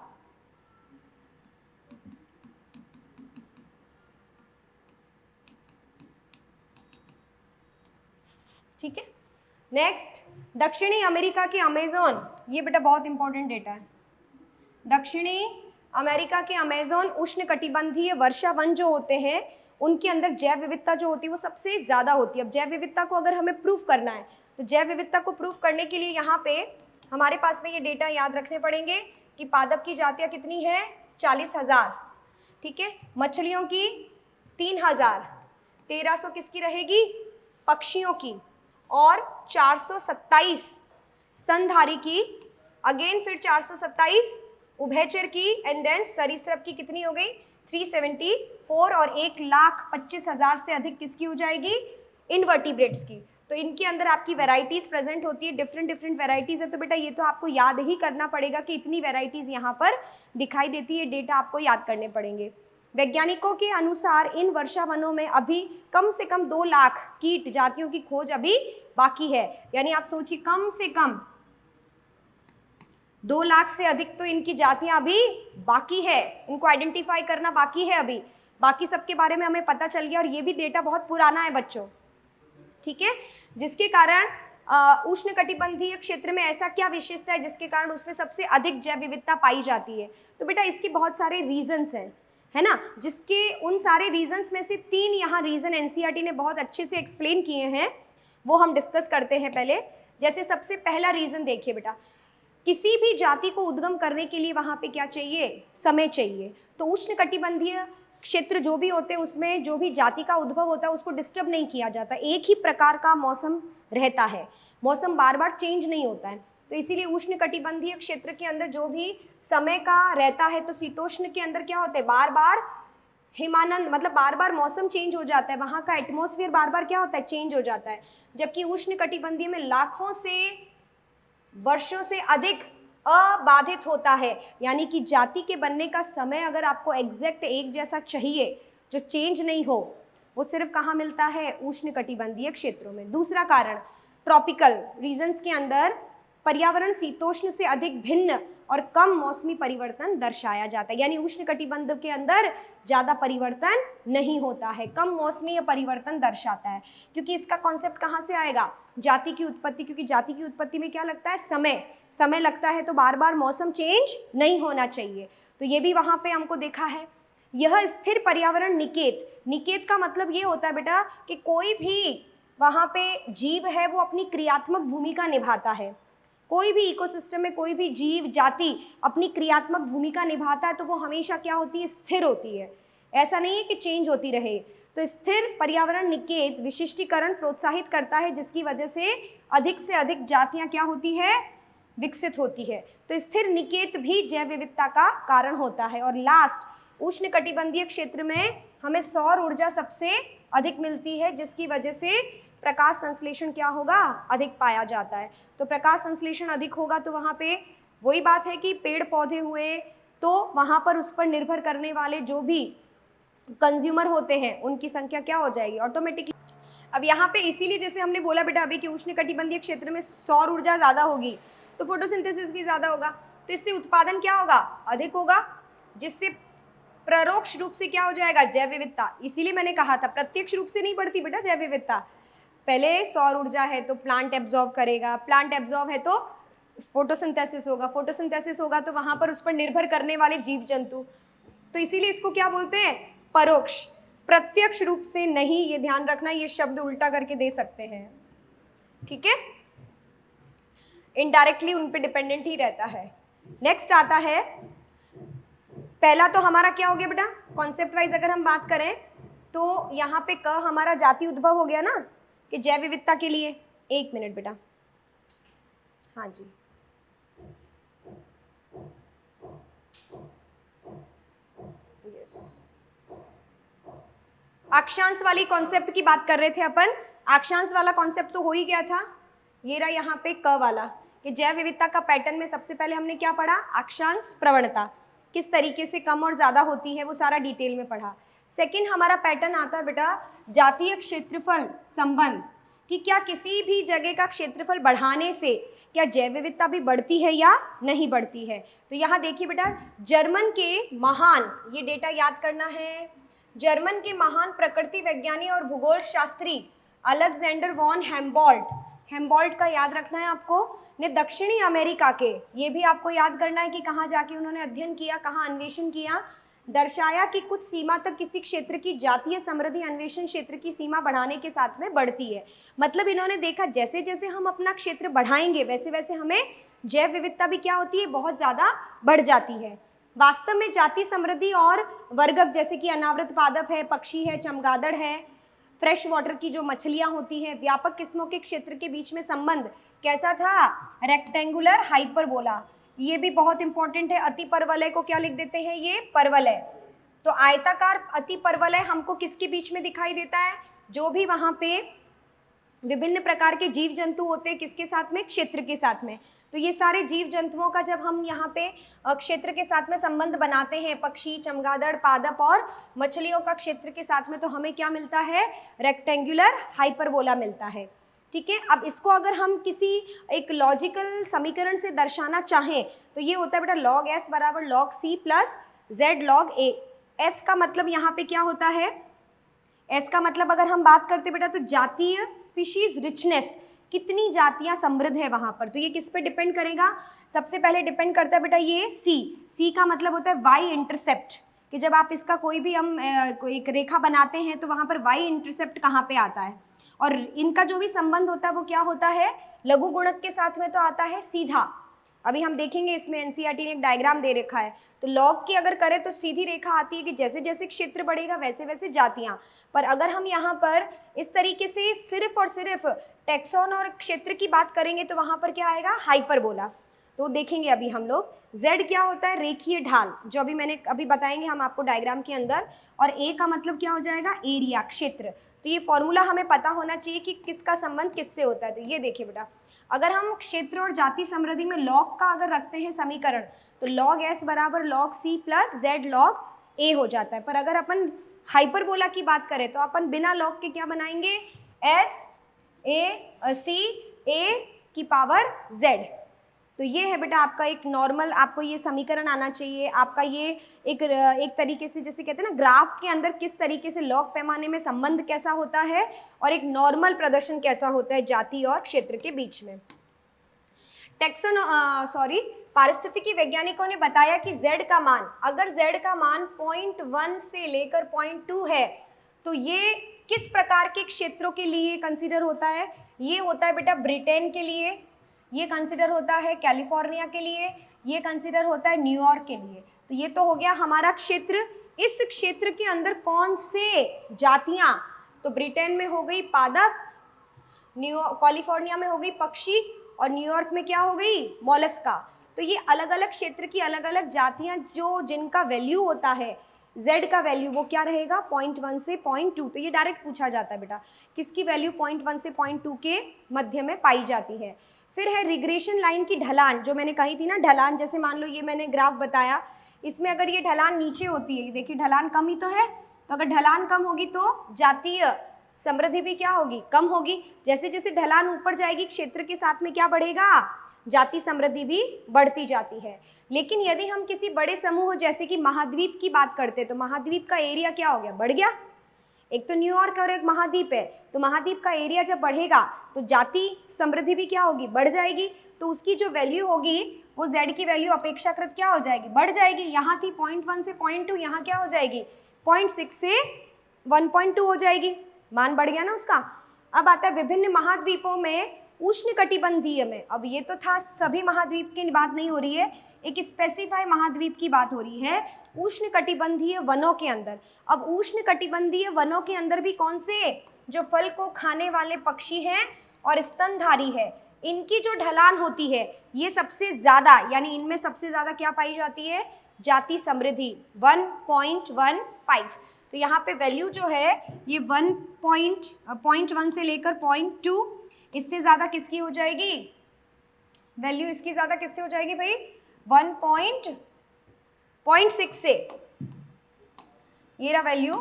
ठीक है। नेक्स्ट, दक्षिणी अमेरिका के अमेज़न, ये बेटा बहुत इंपॉर्टेंट डेटा है। दक्षिणी अमेरिका के अमेज़न उष्णकटिबंधीय वर्षा वन जो होते हैं उनके अंदर जैव विविधता जो होती है वो सबसे ज़्यादा होती है। अब जैव विविधता को अगर हमें प्रूफ करना है तो जैव विविधता को प्रूफ करने के लिए यहाँ पे हमारे पास में ये डेटा याद रखने पड़ेंगे कि पादप की जातियाँ कितनी है 40,000, ठीक है, मछलियों की 3,000, 1,300 किसकी रहेगी, पक्षियों की, और 427 स्तनधारी की, अगेन फिर 427 उभयचर की, एंड देन सरीसृप की कितनी हो गई 374, और 1,25,000 से अधिक किसकी हो जाएगी, इनवर्टिब्रेट्स की। तो इनके अंदर आपकी वेराइटीज प्रेजेंट होती है, डिफरेंट वेराइटीज है। तो बेटा ये तो आपको याद ही करना पड़ेगा कि इतनी वेराइटीज यहाँ पर दिखाई देती है, डेटा आपको याद करने पड़ेंगे। वैज्ञानिकों के अनुसार इन वर्षा वनों में अभी कम से कम 2 लाख कीट जातियों की खोज अभी बाकी है। यानी आप सोचिए कम से कम 2 लाख से अधिक तो इनकी जातियां अभी बाकी है, इनको आइडेंटिफाई करना बाकी है अभी। बाकी सबके बारे में हमें पता चल गया, और ये भी डेटा बहुत पुराना है बच्चों, ठीक है, जिसके कारण उष्णकटिबंधीय क्षेत्र में ऐसा क्या विशेषता है जिसके कारण उसमें सबसे अधिक जैव विविधता पाई जाती है। तो बेटा इसके बहुत सारे रीजंस हैं, है ना, जिसके उन सारे रीजंस में से 3 यहाँ रीजन एनसीईआरटी ने बहुत अच्छे से एक्सप्लेन किए हैं, वो हम डिस्कस करते हैं पहले। जैसे सबसे पहला रीजन देखिए बेटा, किसी भी जाति को उद्गम करने के लिए वहाँ पे क्या चाहिए, समय चाहिए। तो उष्णकटिबंधीय क्षेत्र जो भी होते हैं उसमें जो भी जाति का उद्भव होता है उसको डिस्टर्ब नहीं किया जाता, एक ही प्रकार का मौसम रहता है, मौसम बार बार चेंज नहीं होता है। तो इसीलिए उष्णकटिबंधीय क्षेत्र के अंदर जो भी समय का रहता है, तो शीतोष्ण के अंदर क्या होता है, बार बार हिमानंद, मतलब बार बार मौसम चेंज हो जाता है, वहाँ का एटमॉस्फेयर बार बार क्या होता है, चेंज हो जाता है। जबकि उष्णकटिबंधीय में लाखों से वर्षों से अधिक अबाधित होता है, यानी कि जाति के बनने का समय अगर आपको एग्जैक्ट एक जैसा चाहिए जो चेंज नहीं हो, वो सिर्फ कहाँ मिलता है, उष्णकटिबंधीय क्षेत्रों में। दूसरा कारण, ट्रॉपिकल रीजन्स के अंदर पर्यावरण शीतोष्ण से अधिक भिन्न और कम मौसमी परिवर्तन दर्शाया जाता है, यानी उष्णकटिबंध के अंदर ज़्यादा परिवर्तन नहीं होता है, कम मौसमी परिवर्तन दर्शाता है। क्योंकि इसका कॉन्सेप्ट कहाँ से आएगा, जाति की उत्पत्ति, क्योंकि जाति की उत्पत्ति में क्या लगता है, समय लगता है, तो बार बार मौसम चेंज नहीं होना चाहिए। तो ये भी वहाँ पे हमको देखा है। यह स्थिर पर्यावरण निकेत का मतलब ये होता है बेटा कि कोई भी वहाँ पे जीव है वो अपनी क्रियात्मक भूमिका निभाता है। कोई भी इकोसिस्टम में कोई भी जीव जाति अपनी क्रियात्मक भूमिका निभाता है तो वो हमेशा क्या होती है, स्थिर होती है, ऐसा नहीं है कि चेंज होती रहे। तो स्थिर पर्यावरण निकेत विशिष्टीकरण प्रोत्साहित करता है, जिसकी वजह से अधिक जातियां क्या होती है, विकसित होती है। तो स्थिर निकेत भी जैव विविधता का कारण होता है। और लास्ट, उष्णकटिबंधीय क्षेत्र में हमें सौर ऊर्जा सबसे अधिक मिलती है, जिसकी वजह से प्रकाश संश्लेषण क्या होगा, अधिक पाया जाता है। तो प्रकाश संश्लेषण अधिक होगा तो वहाँ पे वही बात है कि पेड़ पौधे हुए, तो वहाँ पर उस पर निर्भर करने वाले जो भी कंज्यूमर होते हैं उनकी संख्या क्या हो जाएगी, ऑटोमेटिकली। अब यहाँ पे इसीलिए जैसे हमने बोला बेटा अभी कि उष्णकटिबंधीय क्षेत्र में सौर ऊर्जा ज़्यादा होगी तो फोटोसिंथेसिस भी ज़्यादा होगा, तो इससे उत्पादन क्या होगा, अधिक होगा, जिससे परोक्ष रूप से क्या हो जाएगा, जैव विविधता। इसीलिए मैंने कहा था प्रत्यक्ष रूप से नहीं बढ़ती बेटा जैव विविधता, पहले सौर ऊर्जा है तो प्लांट एब्जॉर्व करेगा, प्लांट एब्जॉर्व है तो फोटोसिंथेसिस होगा, फोटोसिंथेसिस होगा तो वहाँ पर उस पर निर्भर करने वाले जीव जंतु। तो इसीलिए इसको क्या बोलते हैं, परोक्ष, प्रत्यक्ष रूप से नहीं, ये ध्यान रखना, ये शब्द उल्टा करके दे सकते हैं, ठीक है, इनडायरेक्टली उन पे डिपेंडेंट ही रहता है। नेक्स्ट आता है, पहला तो हमारा क्या हो गया बेटा, कॉन्सेप्ट वाइज अगर हम बात करें तो यहाँ पे क हमारा जाति उद्भव हो गया ना कि जैव विविधता के लिए। एक मिनट बेटा, हाँ जी, यस, अक्षांश वाली कॉन्सेप्ट की बात कर रहे थे अपन। अक्षांश वाला कॉन्सेप्ट तो हो ही गया था, ये रहा यहाँ पे क वाला कि जैव विविधता का पैटर्न में सबसे पहले हमने क्या पढ़ा, अक्षांश प्रवणता किस तरीके से कम और ज़्यादा होती है वो सारा डिटेल में पढ़ा। सेकंड हमारा पैटर्न आता है बेटा जातीय क्षेत्रफल संबंध, कि क्या किसी भी जगह का क्षेत्रफल बढ़ाने से क्या जैव विविधता भी बढ़ती है या नहीं बढ़ती है। तो यहाँ देखिए बेटा, जर्मन के महान, ये डेटा याद करना है, जर्मन के महान प्रकृति वैज्ञानी और भूगोल शास्त्री अलेक्जेंडर वॉन हेम्बोल्ट, हेम्बोल्ट का याद रखना है आपको, ने दक्षिणी अमेरिका के, ये भी आपको याद करना है कि कहाँ जाके उन्होंने अध्ययन किया, कहाँ अन्वेषण किया, दर्शाया कि कुछ सीमा तक किसी क्षेत्र की जातीय समृद्धि अन्वेषण क्षेत्र की सीमा बढ़ाने के साथ में बढ़ती है। मतलब इन्होंने देखा जैसे जैसे हम अपना क्षेत्र बढ़ाएंगे वैसे वैसे हमें जैव विविधता भी क्या होती है, बहुत ज़्यादा बढ़ जाती है। वास्तव में जाति समृद्धि और वर्गक जैसे कि अनावृत पादप है, पक्षी है, चमगादड़ है, फ्रेश वाटर की जो मछलियां होती हैं, व्यापक किस्मों के क्षेत्र के बीच में संबंध कैसा था, रेक्टेंगुलर हाइपरबोला। ये भी बहुत इंपॉर्टेंट है। अति परवलय को क्या लिख देते हैं, ये परवलय। तो आयताकार अति परवलय हमको किसके बीच में दिखाई देता है, जो भी वहां पे विभिन्न प्रकार के जीव जंतु होते हैं, किसके साथ में, क्षेत्र के साथ में। तो ये सारे जीव जंतुओं का जब हम यहाँ पे क्षेत्र के साथ में संबंध बनाते हैं, पक्षी, चमगादड़, पादप और मछलियों का क्षेत्र के साथ में, तो हमें क्या मिलता है, रेक्टेंगुलर हाइपरबोला मिलता है। ठीक है, अब इसको अगर हम किसी एक लॉजिकल समीकरण से दर्शाना चाहें तो ये होता है बेटा log s बराबर log c plus z log a। s का मतलब यहाँ पे क्या होता है, एस का मतलब अगर हम बात करते बेटा तो जातीय स्पीशीज रिचनेस, कितनी जातियां समृद्ध है वहां पर। तो ये किस पे डिपेंड करेगा, सबसे पहले डिपेंड करता है बेटा ये सी का मतलब होता है वाई इंटरसेप्ट, कि जब आप इसका कोई भी हम कोई एक रेखा बनाते हैं तो वहां पर वाई इंटरसेप्ट कहाँ पे आता है, और इनका जो भी संबंध होता है वो क्या होता है, लघु गुणक के साथ में तो आता है सीधा। अभी हम देखेंगे इसमें एनसीईआरटी ने एक डायग्राम दे रखा है, तो लॉग की अगर करें तो सीधी रेखा आती है कि जैसे जैसे क्षेत्र बढ़ेगा वैसे वैसे जातियां। पर अगर हम यहाँ पर इस तरीके से सिर्फ और सिर्फ टेक्सॉन और क्षेत्र की बात करेंगे तो वहां पर क्या आएगा, हाइपरबोला। तो देखेंगे अभी हम लोग z क्या होता है, रेखीय ढाल, जो अभी मैंने अभी बताएंगे हम आपको डायग्राम के अंदर। और a का मतलब क्या हो जाएगा, एरिया, क्षेत्र। तो ये फॉर्मूला हमें पता होना चाहिए कि किसका संबंध किससे होता है। तो ये देखिए बेटा, अगर हम क्षेत्र और जाति समृद्धि में log का अगर रखते हैं समीकरण तो log s बराबर log c plus z log a हो जाता है। पर अगर अपन हाइपरबोला की बात करें तो अपन बिना log के क्या बनाएंगे, s a c a की पावर z। तो ये है बेटा आपका एक नॉर्मल, आपको ये समीकरण आना चाहिए। आपका ये एक तरीके से जैसे कहते हैं ना ग्राफ के अंदर किस तरीके से लॉग पैमाने में संबंध कैसा होता है और एक नॉर्मल प्रदर्शन कैसा होता है जाति और क्षेत्र के बीच में। पारिस्थितिकी वैज्ञानिकों ने बताया कि z का मान, अगर z का मान 0.1 से लेकर 0.2 है तो ये किस प्रकार के क्षेत्रों के लिए कंसीडर होता है, ये होता है बेटा ब्रिटेन के लिए, ये कंसिडर होता है कैलिफोर्निया के लिए, ये कंसिडर होता है न्यूयॉर्क के लिए। तो ये तो हो गया हमारा क्षेत्र। इस क्षेत्र के अंदर कौन से जातियां, तो ब्रिटेन में हो गई पादप, कैलिफोर्निया में हो गई पक्षी, और न्यूयॉर्क में क्या हो गई, मोलस्का। तो ये अलग अलग क्षेत्र की अलग अलग जातियां जो जिनका वैल्यू होता है, z का वैल्यू वो क्या रहेगा, 0.1 से 0.2। तो ये डायरेक्ट पूछा जाता है बेटा, किसकी वैल्यू 0.1 से 0.2 के मध्य में पाई जाती है। फिर है रिग्रेशन लाइन की ढलान, जो मैंने कही थी ना ढलान, जैसे मान लो ये मैंने ग्राफ बताया, इसमें अगर ये ढलान नीचे होती है, देखिए ढलान कम ही तो है, तो अगर ढलान कम होगी तो जातीय समृद्धि भी क्या होगी, कम होगी। जैसे जैसे ढलान ऊपर जाएगी क्षेत्र के साथ में क्या बढ़ेगा, जाति समृद्धि भी बढ़ती जाती है। लेकिन यदि हम किसी बड़े समूह जैसे कि महाद्वीप की बात करते तो महाद्वीप का एरिया क्या हो गया, बढ़ गया। एक तो न्यूयॉर्क और एक महाद्वीप है, तो महाद्वीप का एरिया जब बढ़ेगा तो जाति समृद्धि भी क्या होगी, बढ़ जाएगी। तो उसकी जो वैल्यू होगी वो z की वैल्यू अपेक्षाकृत क्या हो जाएगी, बढ़ जाएगी। यहाँ थी 0.1 से 0.2, यहाँ क्या हो जाएगी 0.6 से 1.2 हो जाएगी, मान बढ़ गया ना उसका। अब आता है विभिन्न महाद्वीपों में उष्णकटिबंधीय में, अब ये तो था सभी महाद्वीप की बात नहीं हो रही है, एक स्पेसिफाई महाद्वीप की बात हो रही है उष्णकटिबंधीय वनों के अंदर। अब उष्णकटिबंधीय वनों के अंदर भी कौन से, जो फल को खाने वाले पक्षी हैं और स्तनधारी है, इनकी जो ढलान होती है ये सबसे ज़्यादा, यानी इनमें सबसे ज़्यादा क्या पाई जाती है, जाति समृद्धि 1.15। तो यहाँ पे वैल्यू जो है ये 1.1 से लेकर 0.2, इससे ज़्यादा किसकी हो जाएगी वैल्यू, इसकी ज़्यादा किससे हो जाएगी भाई, 1.6 से, ये रहा वैल्यू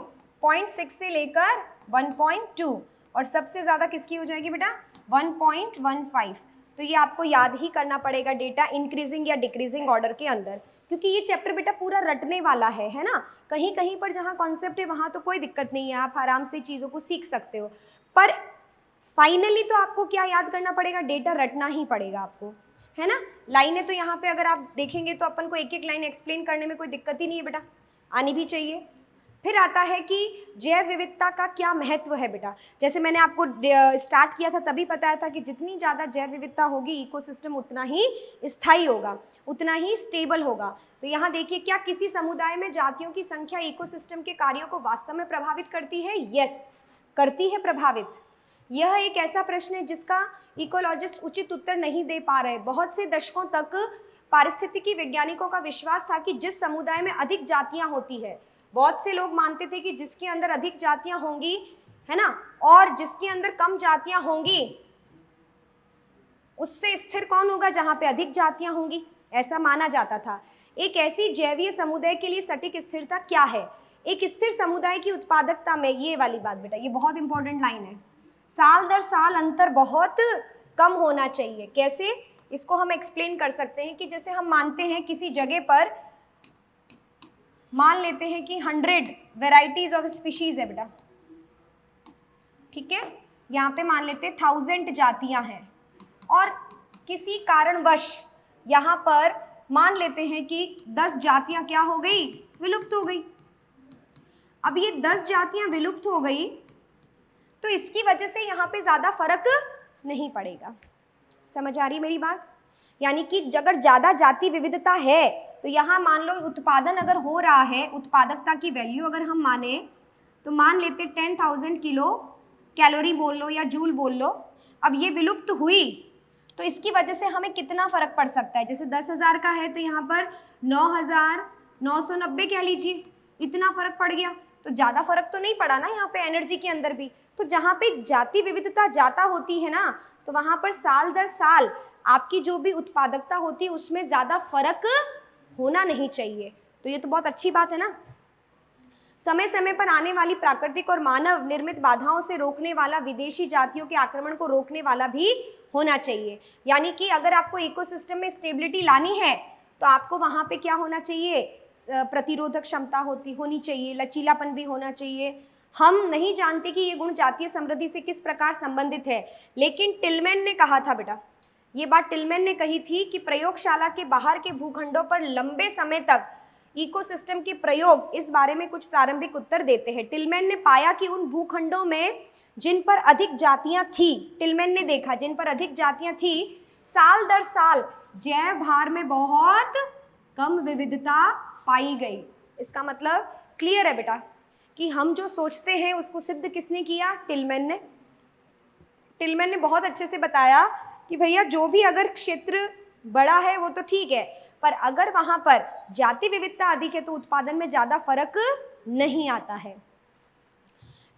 0.6 से लेकर 1.2, और सबसे ज़्यादा किसकी हो जाएगी बेटा 1.15। तो ये आपको याद ही करना पड़ेगा डेटा इंक्रीजिंग या डिक्रीजिंग ऑर्डर के अंदर, क्योंकि ये चैप्टर बेटा पूरा रटने वाला है ना। कहीं कहीं पर जहाँ कॉन्सेप्ट है वहाँ तो कोई दिक्कत नहीं है, आप आराम से चीज़ों को सीख सकते हो, पर फाइनली तो आपको क्या याद करना पड़ेगा, डेटा रटना ही पड़ेगा आपको। है ना। लाइनें तो यहाँ पे अगर आप देखेंगे तो अपन को एक एक लाइन एक्सप्लेन करने में कोई दिक्कत ही नहीं है बेटा, आनी भी चाहिए। फिर आता है कि जैव विविधता का क्या महत्व है बेटा। जैसे मैंने आपको स्टार्ट किया था तभी बताया था कि जितनी ज़्यादा जैव विविधता होगी इकोसिस्टम उतना ही स्थायी होगा, उतना ही स्टेबल होगा। तो यहाँ देखिए, क्या किसी समुदाय में जातियों की संख्या इकोसिस्टम के कार्यों को वास्तव में प्रभावित करती है? यस, करती है प्रभावित। यह एक ऐसा प्रश्न है जिसका इकोलॉजिस्ट उचित उत्तर नहीं दे पा रहे। बहुत से दशकों तक पारिस्थितिकी वैज्ञानिकों का विश्वास था कि जिस समुदाय में अधिक जातियां होती है, बहुत से लोग मानते थे कि जिसके अंदर अधिक जातियां होंगी, है ना, और जिसके अंदर कम जातियां होंगी, उससे स्थिर कौन होगा? जहां पे अधिक जातियां होंगी, ऐसा माना जाता था। एक ऐसी जैवीय समुदाय के लिए सटीक स्थिरता क्या है? एक स्थिर समुदाय की उत्पादकता में, ये वाली बात बेटा, ये बहुत इंपॉर्टेंट लाइन है, साल दर साल अंतर बहुत कम होना चाहिए। कैसे? इसको हम एक्सप्लेन कर सकते हैं कि जैसे हम मानते हैं किसी जगह पर, मान लेते हैं कि 100 वेराइटीज ऑफ स्पीशीज है बेटा, ठीक है, यहाँ पे मान लेते हैं 1000 जातियां हैं, और किसी कारणवश यहाँ पर मान लेते हैं कि 10 जातियां क्या हो गई? विलुप्त हो गई। अब ये 10 जातियां विलुप्त हो गई तो इसकी वजह से यहाँ पे ज़्यादा फर्क नहीं पड़ेगा। समझ आ रही मेरी बात? यानी कि अगर ज़्यादा जाति विविधता है तो यहाँ मान लो उत्पादन अगर हो रहा है, उत्पादकता की वैल्यू अगर हम माने तो मान लेते 10,000 किलो कैलोरी बोल लो या जूल बोल लो। अब ये विलुप्त हुई तो इसकी वजह से हमें कितना फ़र्क पड़ सकता है? जैसे 10,000 का है तो यहाँ पर 9,990 कह लीजिए, इतना फ़र्क पड़ गया। तो ज़्यादा फर्क तो नहीं पड़ा ना यहाँ पे एनर्जी के अंदर भी। तो जहाँ पे जाति विविधता ज़्यादा होती है ना, तो वहाँ पर साल दर साल आपकी जो भी उत्पादकता होती है उसमें ज़्यादा फर्क होना नहीं चाहिए। तो ये तो बहुत अच्छी बात है ना। समय समय पर आने वाली प्राकृतिक और मानव निर्मित बाधाओं से रोकने वाला, विदेशी जातियों के आक्रमण को रोकने वाला भी होना चाहिए। यानी कि अगर आपको इकोसिस्टम में स्टेबिलिटी लानी है तो आपको वहाँ पे क्या होना चाहिए? प्रतिरोधक क्षमता होनी चाहिए, लचीलापन भी होना चाहिए। हम नहीं जानते कि ये गुण जातीय समृद्धि से किस प्रकार संबंधित है, लेकिन टिलमैन ने कहा था बेटा, ये बात टिलमैन ने कही थी कि प्रयोगशाला के बाहर के भूखंडों पर लंबे समय तक इकोसिस्टम के प्रयोग इस बारे में कुछ प्रारंभिक उत्तर देते हैं। टिलमैन ने पाया कि उन भूखंडों में जिन पर अधिक जातियां थी, टिलमैन ने देखा जिन पर अधिक जातियां थी, साल दर साल जैव भार में बहुत कम विविधता पाई गई। इसका मतलब क्लियर है बेटा कि हम जो सोचते हैं उसको सिद्ध किसने किया? टिलमैन ने। टिलमैन ने बहुत अच्छे से बताया कि भैया जो भी अगर क्षेत्र बड़ा है वो तो ठीक है, पर अगर वहाँ पर जाति विविधता अधिक है तो उत्पादन में ज़्यादा फर्क नहीं आता है।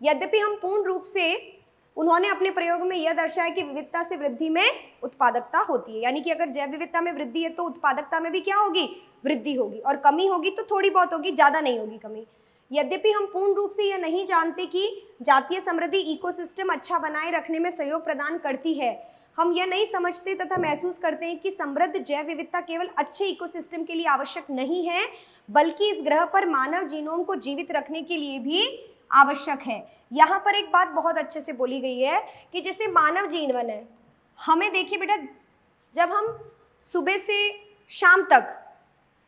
यद्यपि हम पूर्ण रूप से, उन्होंने अपने प्रयोग में यह दर्शाया कि विविधता से वृद्धि में उत्पादकता होती है। यानी कि अगर जैव विविधता में वृद्धि है तो उत्पादकता में भी क्या होगी? वृद्धि होगी, और कमी होगी तो थोड़ी बहुत होगी, ज़्यादा नहीं होगी कमी। यद्यपि हम पूर्ण रूप से यह नहीं जानते कि जातीय समृद्धि इकोसिस्टम अच्छा बनाए रखने में सहयोग प्रदान करती है, हम यह नहीं समझते तथा महसूस करते हैं कि समृद्ध जैव विविधता केवल अच्छे इकोसिस्टम के लिए आवश्यक नहीं है, बल्कि इस ग्रह पर मानव जीनोम को जीवित रखने के लिए भी आवश्यक है। यहाँ पर एक बात बहुत अच्छे से बोली गई है कि जैसे मानव जीवन है, हमें देखिए बेटा, जब हम सुबह से शाम तक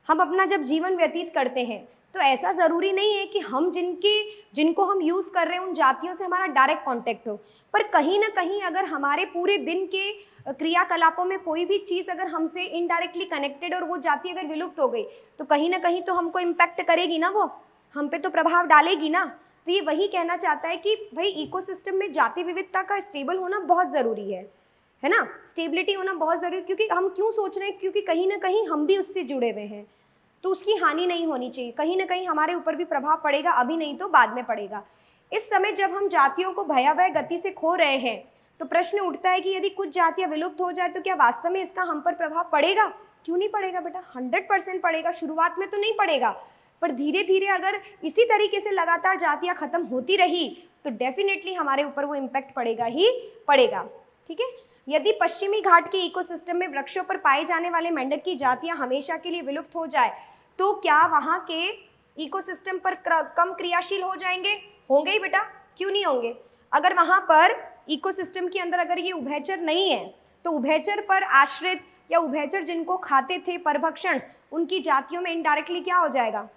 हम अपना जब जीवन व्यतीत करते हैं तो ऐसा ज़रूरी नहीं है कि हम जिनको हम यूज़ कर रहे हैं उन जातियों से हमारा डायरेक्ट कांटेक्ट हो, पर कहीं ना कहीं अगर हमारे पूरे दिन के क्रियाकलापों में कोई भी चीज़ अगर हमसे इनडायरेक्टली कनेक्टेड और वो जाति अगर विलुप्त हो गई तो कहीं ना कहीं तो हमको इम्पैक्ट करेगी ना, वो हम पे तो प्रभाव डालेगी ना। तो ये वही कहना चाहता है कि भाई इकोसिस्टम में जाति विविधता का स्टेबल होना बहुत ज़रूरी है ना, स्टेबिलिटी होना बहुत ज़रूरी। क्योंकि हम क्यों सोच रहे हैं? क्योंकि कहीं ना कहीं हम भी उससे जुड़े हुए हैं, तो उसकी हानि नहीं होनी चाहिए। कहीं ना कहीं हमारे ऊपर भी प्रभाव पड़ेगा, अभी नहीं तो बाद में पड़ेगा। इस समय जब हम जातियों को भयावह गति से खो रहे हैं तो प्रश्न उठता है कि यदि कुछ जातियां विलुप्त हो जाए तो क्या वास्तव में इसका हम पर प्रभाव पड़ेगा? क्यों नहीं पड़ेगा बेटा, 100% पड़ेगा। शुरुआत में तो नहीं पड़ेगा, पर धीरे धीरे अगर इसी तरीके से लगातार जातियां खत्म होती रही तो डेफिनेटली हमारे ऊपर वो इम्पैक्ट पड़ेगा ही पड़ेगा। ठीक है। यदि पश्चिमी घाट के इकोसिस्टम में वृक्षों पर पाए जाने वाले मेंढक की जातियां हमेशा के लिए विलुप्त हो जाए तो क्या वहाँ के इकोसिस्टम पर कम क्रियाशील हो जाएंगे? होंगे ही बेटा, क्यों नहीं होंगे। अगर वहाँ पर इकोसिस्टम के अंदर अगर ये उभयचर नहीं है तो उभयचर पर आश्रित या उभयचर जिनको खाते थे परभक्षण, उनकी जातियों में इनडायरेक्टली क्या हो जाएगा,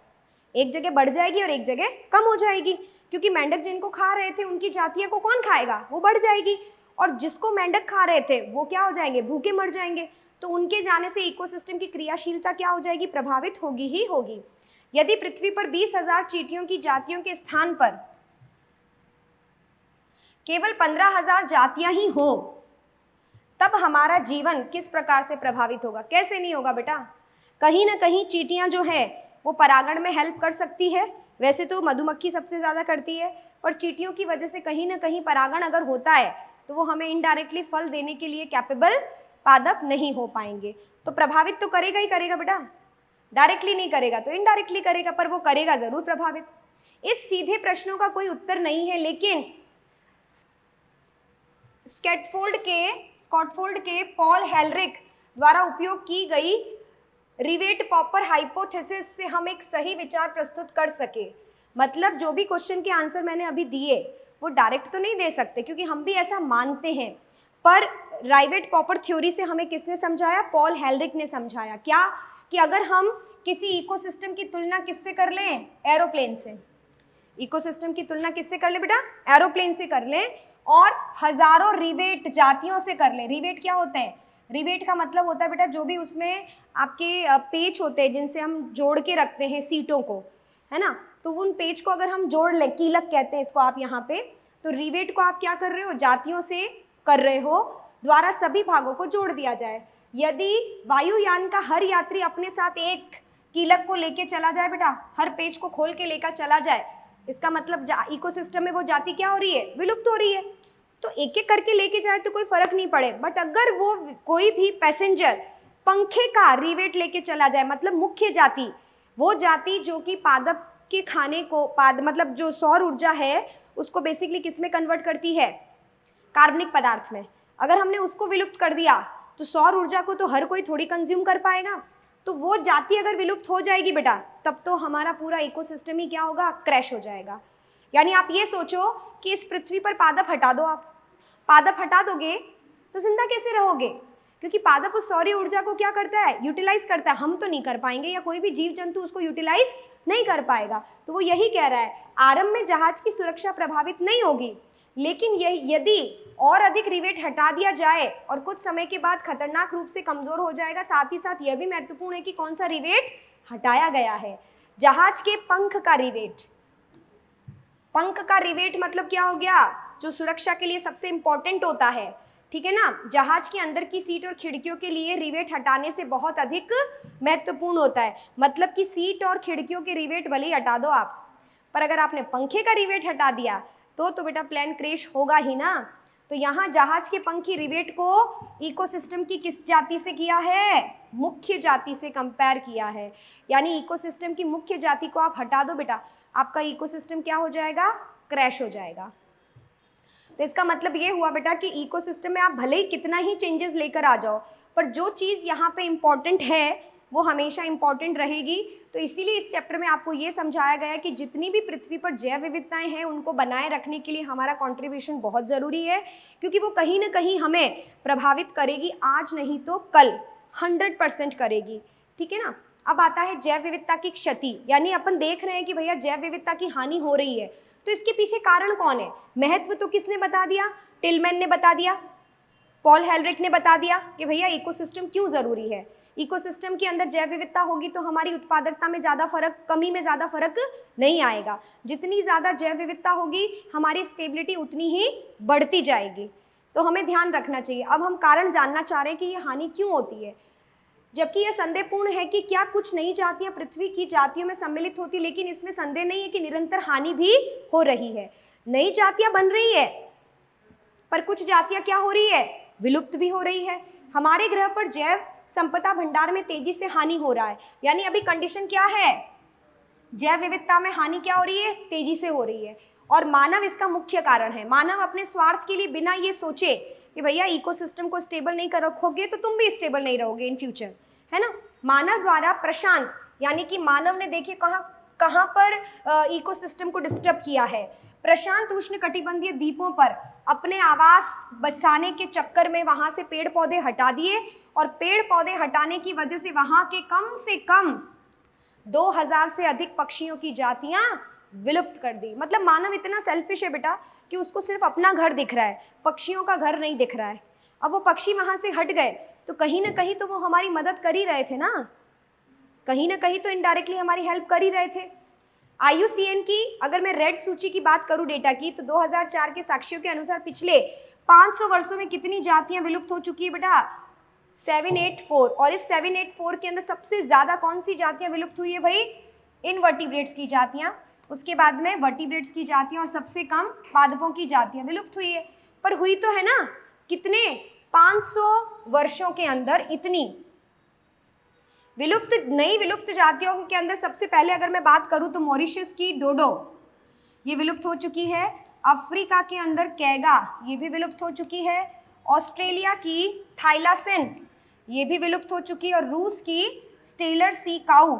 एक जगह बढ़ जाएगी और एक जगह कम हो जाएगी, क्योंकि मेंढक जिनको खा रहे थे उनकी जातियों को कौन खाएगा, वो बढ़ जाएगी, और जिसको मेंढक खा रहे थे वो क्या हो जाएंगे, भूखे मर जाएंगे। तो उनके जाने से इकोसिस्टम की क्रियाशीलता क्या हो जाएगी, प्रभावित होगी ही होगी। यदि पृथ्वी पर 20,000 चींटियों की जातियों के स्थान पर केवल 15,000 जातियां ही हो, तब हमारा जीवन किस प्रकार से प्रभावित होगा। कैसे नहीं होगा बेटा, कहीं ना कहीं चींटियां जो है वो परागण में हेल्प कर सकती है, वैसे तो मधुमक्खी सबसे ज़्यादा करती है, पर चींटियों की वजह से कहीं ना कहीं परागण अगर होता है तो वो हमें इनडायरेक्टली फल देने के लिए कैपेबल पादप नहीं हो पाएंगे। तो प्रभावित तो करेगा ही करेगा बेटा, डायरेक्टली नहीं करेगा तो इनडायरेक्टली करेगा, पर वो करेगा ज़रूर प्रभावित। इस सीधे प्रश्नों का कोई उत्तर नहीं है, लेकिन स्कॉटफोल्ड के पॉल हेलरिक द्वारा उपयोग की गई रिवेट पॉपर हाइपोथेसिस से हम एक सही विचार प्रस्तुत कर सके। मतलब जो भी क्वेश्चन के आंसर मैंने अभी दिए वो डायरेक्ट तो नहीं दे सकते, क्योंकि हम भी ऐसा मानते हैं, पर राइवेट पॉपर थ्योरी से हमें किसने समझाया, पॉल हेलरिक ने समझाया। क्या कि अगर हम किसी इकोसिस्टम की तुलना किससे कर लें, एरोप्लेन से, इकोसिस्टम की तुलना किससे कर ले बेटा, एरोप्लेन से कर लें, और हजारों रिवेट जातियों से कर लें। रिवेट क्या होते हैं, रिवेट का मतलब होता है बेटा जो भी उसमें आपके पेच होते हैं जिनसे हम जोड़ के रखते हैं सीटों को, है ना, तो उन पेज को अगर हम जोड़ लें, कीलक कहते हैं इसको आप यहाँ पे, तो रिवेट को आप क्या कर रहे हो, जातियों से कर रहे हो, द्वारा सभी भागों को जोड़ दिया जाए। यदि वायुयान का हर यात्री अपने साथ एक कीलक को लेके चला जाए बेटा, हर पेज को खोल के लेकर चला जाए, इसका मतलब इकोसिस्टम में वो जाति क्या हो रही है, विलुप्त हो रही है। तो एक एक करके लेके जाए तो कोई फर्क नहीं पड़े, बट अगर वो कोई भी पैसेंजर पंखे का रिवेट लेके चला जाए, मतलब मुख्य जाति, वो जाति जो कि पादप के खाने को मतलब जो सौर ऊर्जा है उसको बेसिकली किस में कन्वर्ट करती है, कार्बनिक पदार्थ में, अगर हमने उसको विलुप्त कर दिया तो सौर ऊर्जा को तो हर कोई थोड़ी कंज्यूम कर पाएगा। तो वो जाति अगर विलुप्त हो जाएगी बेटा, तब तो हमारा पूरा इकोसिस्टम ही क्या होगा, क्रैश हो जाएगा। यानी आप ये सोचो कि इस पृथ्वी पर पादप हटा दो, आप पादप हटा दोगे तो जिंदा कैसे रहोगे, क्योंकि पादप उस सौर ऊर्जा को क्या करता है, यूटिलाइज करता है, हम तो नहीं कर पाएंगे, या कोई भी जीव जंतु उसको यूटिलाइज नहीं कर पाएगा। तो वो यही कह रहा है, आरंभ में जहाज की सुरक्षा प्रभावित नहीं होगी, लेकिन यदि और अधिक रिवेट हटा दिया जाए और कुछ समय के बाद खतरनाक रूप से कमजोर हो जाएगा। साथ ही साथ यह भी महत्वपूर्ण है कि कौन सा रिवेट हटाया गया है, जहाज के पंख का रिवेट। पंख का रिवेट मतलब क्या हो गया, जो सुरक्षा के लिए सबसे इंपॉर्टेंट होता है, ठीक है ना, जहाज के अंदर की सीट और खिड़कियों के लिए रिवेट हटाने से बहुत अधिक महत्वपूर्ण होता है। मतलब कि सीट और खिड़कियों के रिवेट भले ही हटा दो आप, पर अगर आपने पंखे का रिवेट हटा दिया तो बेटा प्लेन क्रैश होगा ही ना। तो यहाँ जहाज के पंखी रिवेट को इकोसिस्टम की किस जाति से किया है, मुख्य जाति से कंपेयर किया है। यानी इकोसिस्टम की मुख्य जाति को आप हटा दो बेटा, आपका इकोसिस्टम क्या हो जाएगा, क्रैश हो जाएगा। तो इसका मतलब ये हुआ बेटा कि इकोसिस्टम में आप भले ही कितना ही चेंजेस लेकर आ जाओ, पर जो चीज़ यहाँ पे इम्पॉर्टेंट है वो हमेशा इम्पॉर्टेंट रहेगी। तो इसीलिए इस चैप्टर में आपको ये समझाया गया है कि जितनी भी पृथ्वी पर जैव विविधताएं हैं उनको बनाए रखने के लिए हमारा कंट्रीब्यूशन बहुत ज़रूरी है, क्योंकि वो कहीं ना कहीं हमें प्रभावित करेगी, आज नहीं तो कल 100% करेगी, ठीक है ना। अब आता है जैव विविधता की क्षति, यानी अपन देख रहे हैं कि भैया जैव विविधता की हानि हो रही है, तो इसके पीछे कारण कौन है। महत्व तो किसने बता दिया, टिलमैन ने बता दिया, पॉल हेलरिक ने बता दिया कि भैया इकोसिस्टम क्यों ज़रूरी है। इकोसिस्टम के अंदर जैव विविधता होगी तो हमारी उत्पादकता में ज़्यादा फर्क, कमी में ज़्यादा फर्क नहीं आएगा। जितनी ज़्यादा जैव विविधता होगी हमारी स्टेबिलिटी उतनी ही बढ़ती जाएगी। तो हमें ध्यान रखना चाहिए। अब हम कारण जानना चाह रहे हैं कि ये हानि क्यों होती है, जबकि यह संदेहपूर्ण है कि क्या कुछ नई जातियां पृथ्वी की जातियों में सम्मिलित होती, लेकिन इसमें संदेह नहीं है कि निरंतर हानि भी हो रही है। नई जातियां बन रही है, पर कुछ जातियां क्या हो रही है, विलुप्त भी हो रही है। हमारे ग्रह पर जैव संपदा भंडार में तेजी से हानि हो रहा है, यानी अभी कंडीशन क्या है, जैव विविधता में हानि क्या हो रही है, तेजी से हो रही है, और मानव इसका मुख्य कारण है। मानव अपने स्वार्थ के लिए बिना ये सोचे कि भैया इकोसिस्टम को स्टेबल नहीं कर रखोगे तो तुम भी स्टेबल नहीं रहोगे इन फ्यूचर, है ना। मानव द्वारा प्रशांत, यानी कि मानव ने देखिए कहाँ कहाँ पर इकोसिस्टम को डिस्टर्ब किया है? प्रशांत उष्ण कटिबंधीय द्वीपों पर अपने आवास बचाने के चक्कर में वहां से पेड़ पौधे हटा दिए और पेड़ पौधे हटाने की वजह से वहां के कम से कम 2000 से अधिक पक्षियों की जातियां विलुप्त कर दी। मतलब मानव इतना सेल्फिश है बेटा कि उसको सिर्फ अपना घर दिख रहा है, पक्षियों का घर नहीं दिख रहा है। अब वो पक्षी वहां से हट गए तो कहीं ना कहीं तो वो हमारी मदद कर ही रहे थे ना, कहीं ना कहीं तो इनडायरेक्टली हमारी हेल्प कर ही रहे थे। IUCN की अगर मैं रेड सूची की बात करूं डेटा की, तो 2004 के साक्ष्यों के अनुसार पिछले 500 वर्षों में कितनी जातियां विलुप्त हो चुकी है बेटा? 784। और इस 784 के अंदर सबसे ज्यादा कौन सी जातियां विलुप्त हुई है भाई? इनवर्टिब्रेट्स की जातियां, उसके बाद में वर्टिब्रेट्स की जातियां और सबसे कम पादपों की जातियां विलुप्त हुई है। पर हुई तो है ना, कितने? 500 वर्षों के अंदर इतनी विलुप्त, नई विलुप्त जातियों के अंदर सबसे पहले अगर मैं बात करूं तो मॉरिशस की डोडो ये विलुप्त हो चुकी है, अफ्रीका के अंदर कैगा ये भी विलुप्त हो चुकी है, ऑस्ट्रेलिया की थाइलासिन ये भी विलुप्त हो चुकी है, और रूस की स्टेलर सी काऊ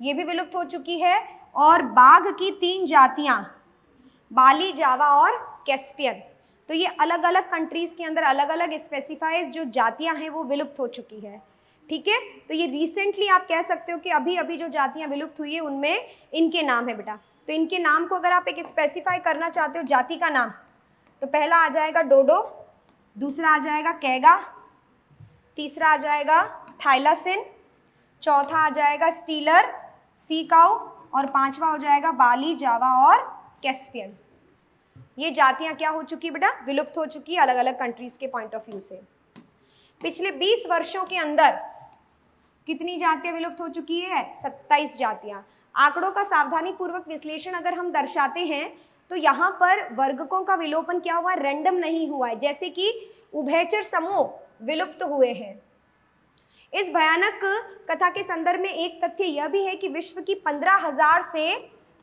ये भी विलुप्त हो चुकी है। और बाघ की 3 जातियां, बाली, जावा और कैस्पियन, तो ये अलग अलग कंट्रीज के अंदर अलग अलग स्पेसिफाइज जो जातियां हैं वो विलुप्त हो चुकी है। ठीक है, तो ये रिसेंटली आप कह सकते हो कि अभी अभी जो जातियां विलुप्त हुई है उनमें इनके नाम है बेटा। तो इनके नाम को अगर आप एक स्पेसिफाई करना चाहते हो जाति का नाम, तो पहला आ जाएगा डोडो, दूसरा आ जाएगा कैगा, तीसरा आ जाएगा थाइलासिन, चौथा आ जाएगा स्टीलर सी काऊ और पांचवा हो जाएगा बाली, जावा और कैस्पियन। ये जातियां क्या हो चुकी बेटा? विलुप्त हो चुकी है अलग अलग कंट्रीज के पॉइंट ऑफ व्यू से। पिछले 20 वर्षों के अंदर कितनी जातियां विलुप्त हो चुकी है? 27 जातियां। आंकड़ों का सावधानी पूर्वक विश्लेषण अगर हम दर्शाते हैं तो यहाँ पर वर्गकों का विलोपन क्या हुआ? रैंडम नहीं हुआ है, जैसे कि उभयचर समूह विलुप्त हुए हैं। इस भयानक कथा के संदर्भ में एक तथ्य यह भी है कि विश्व की 15,000 से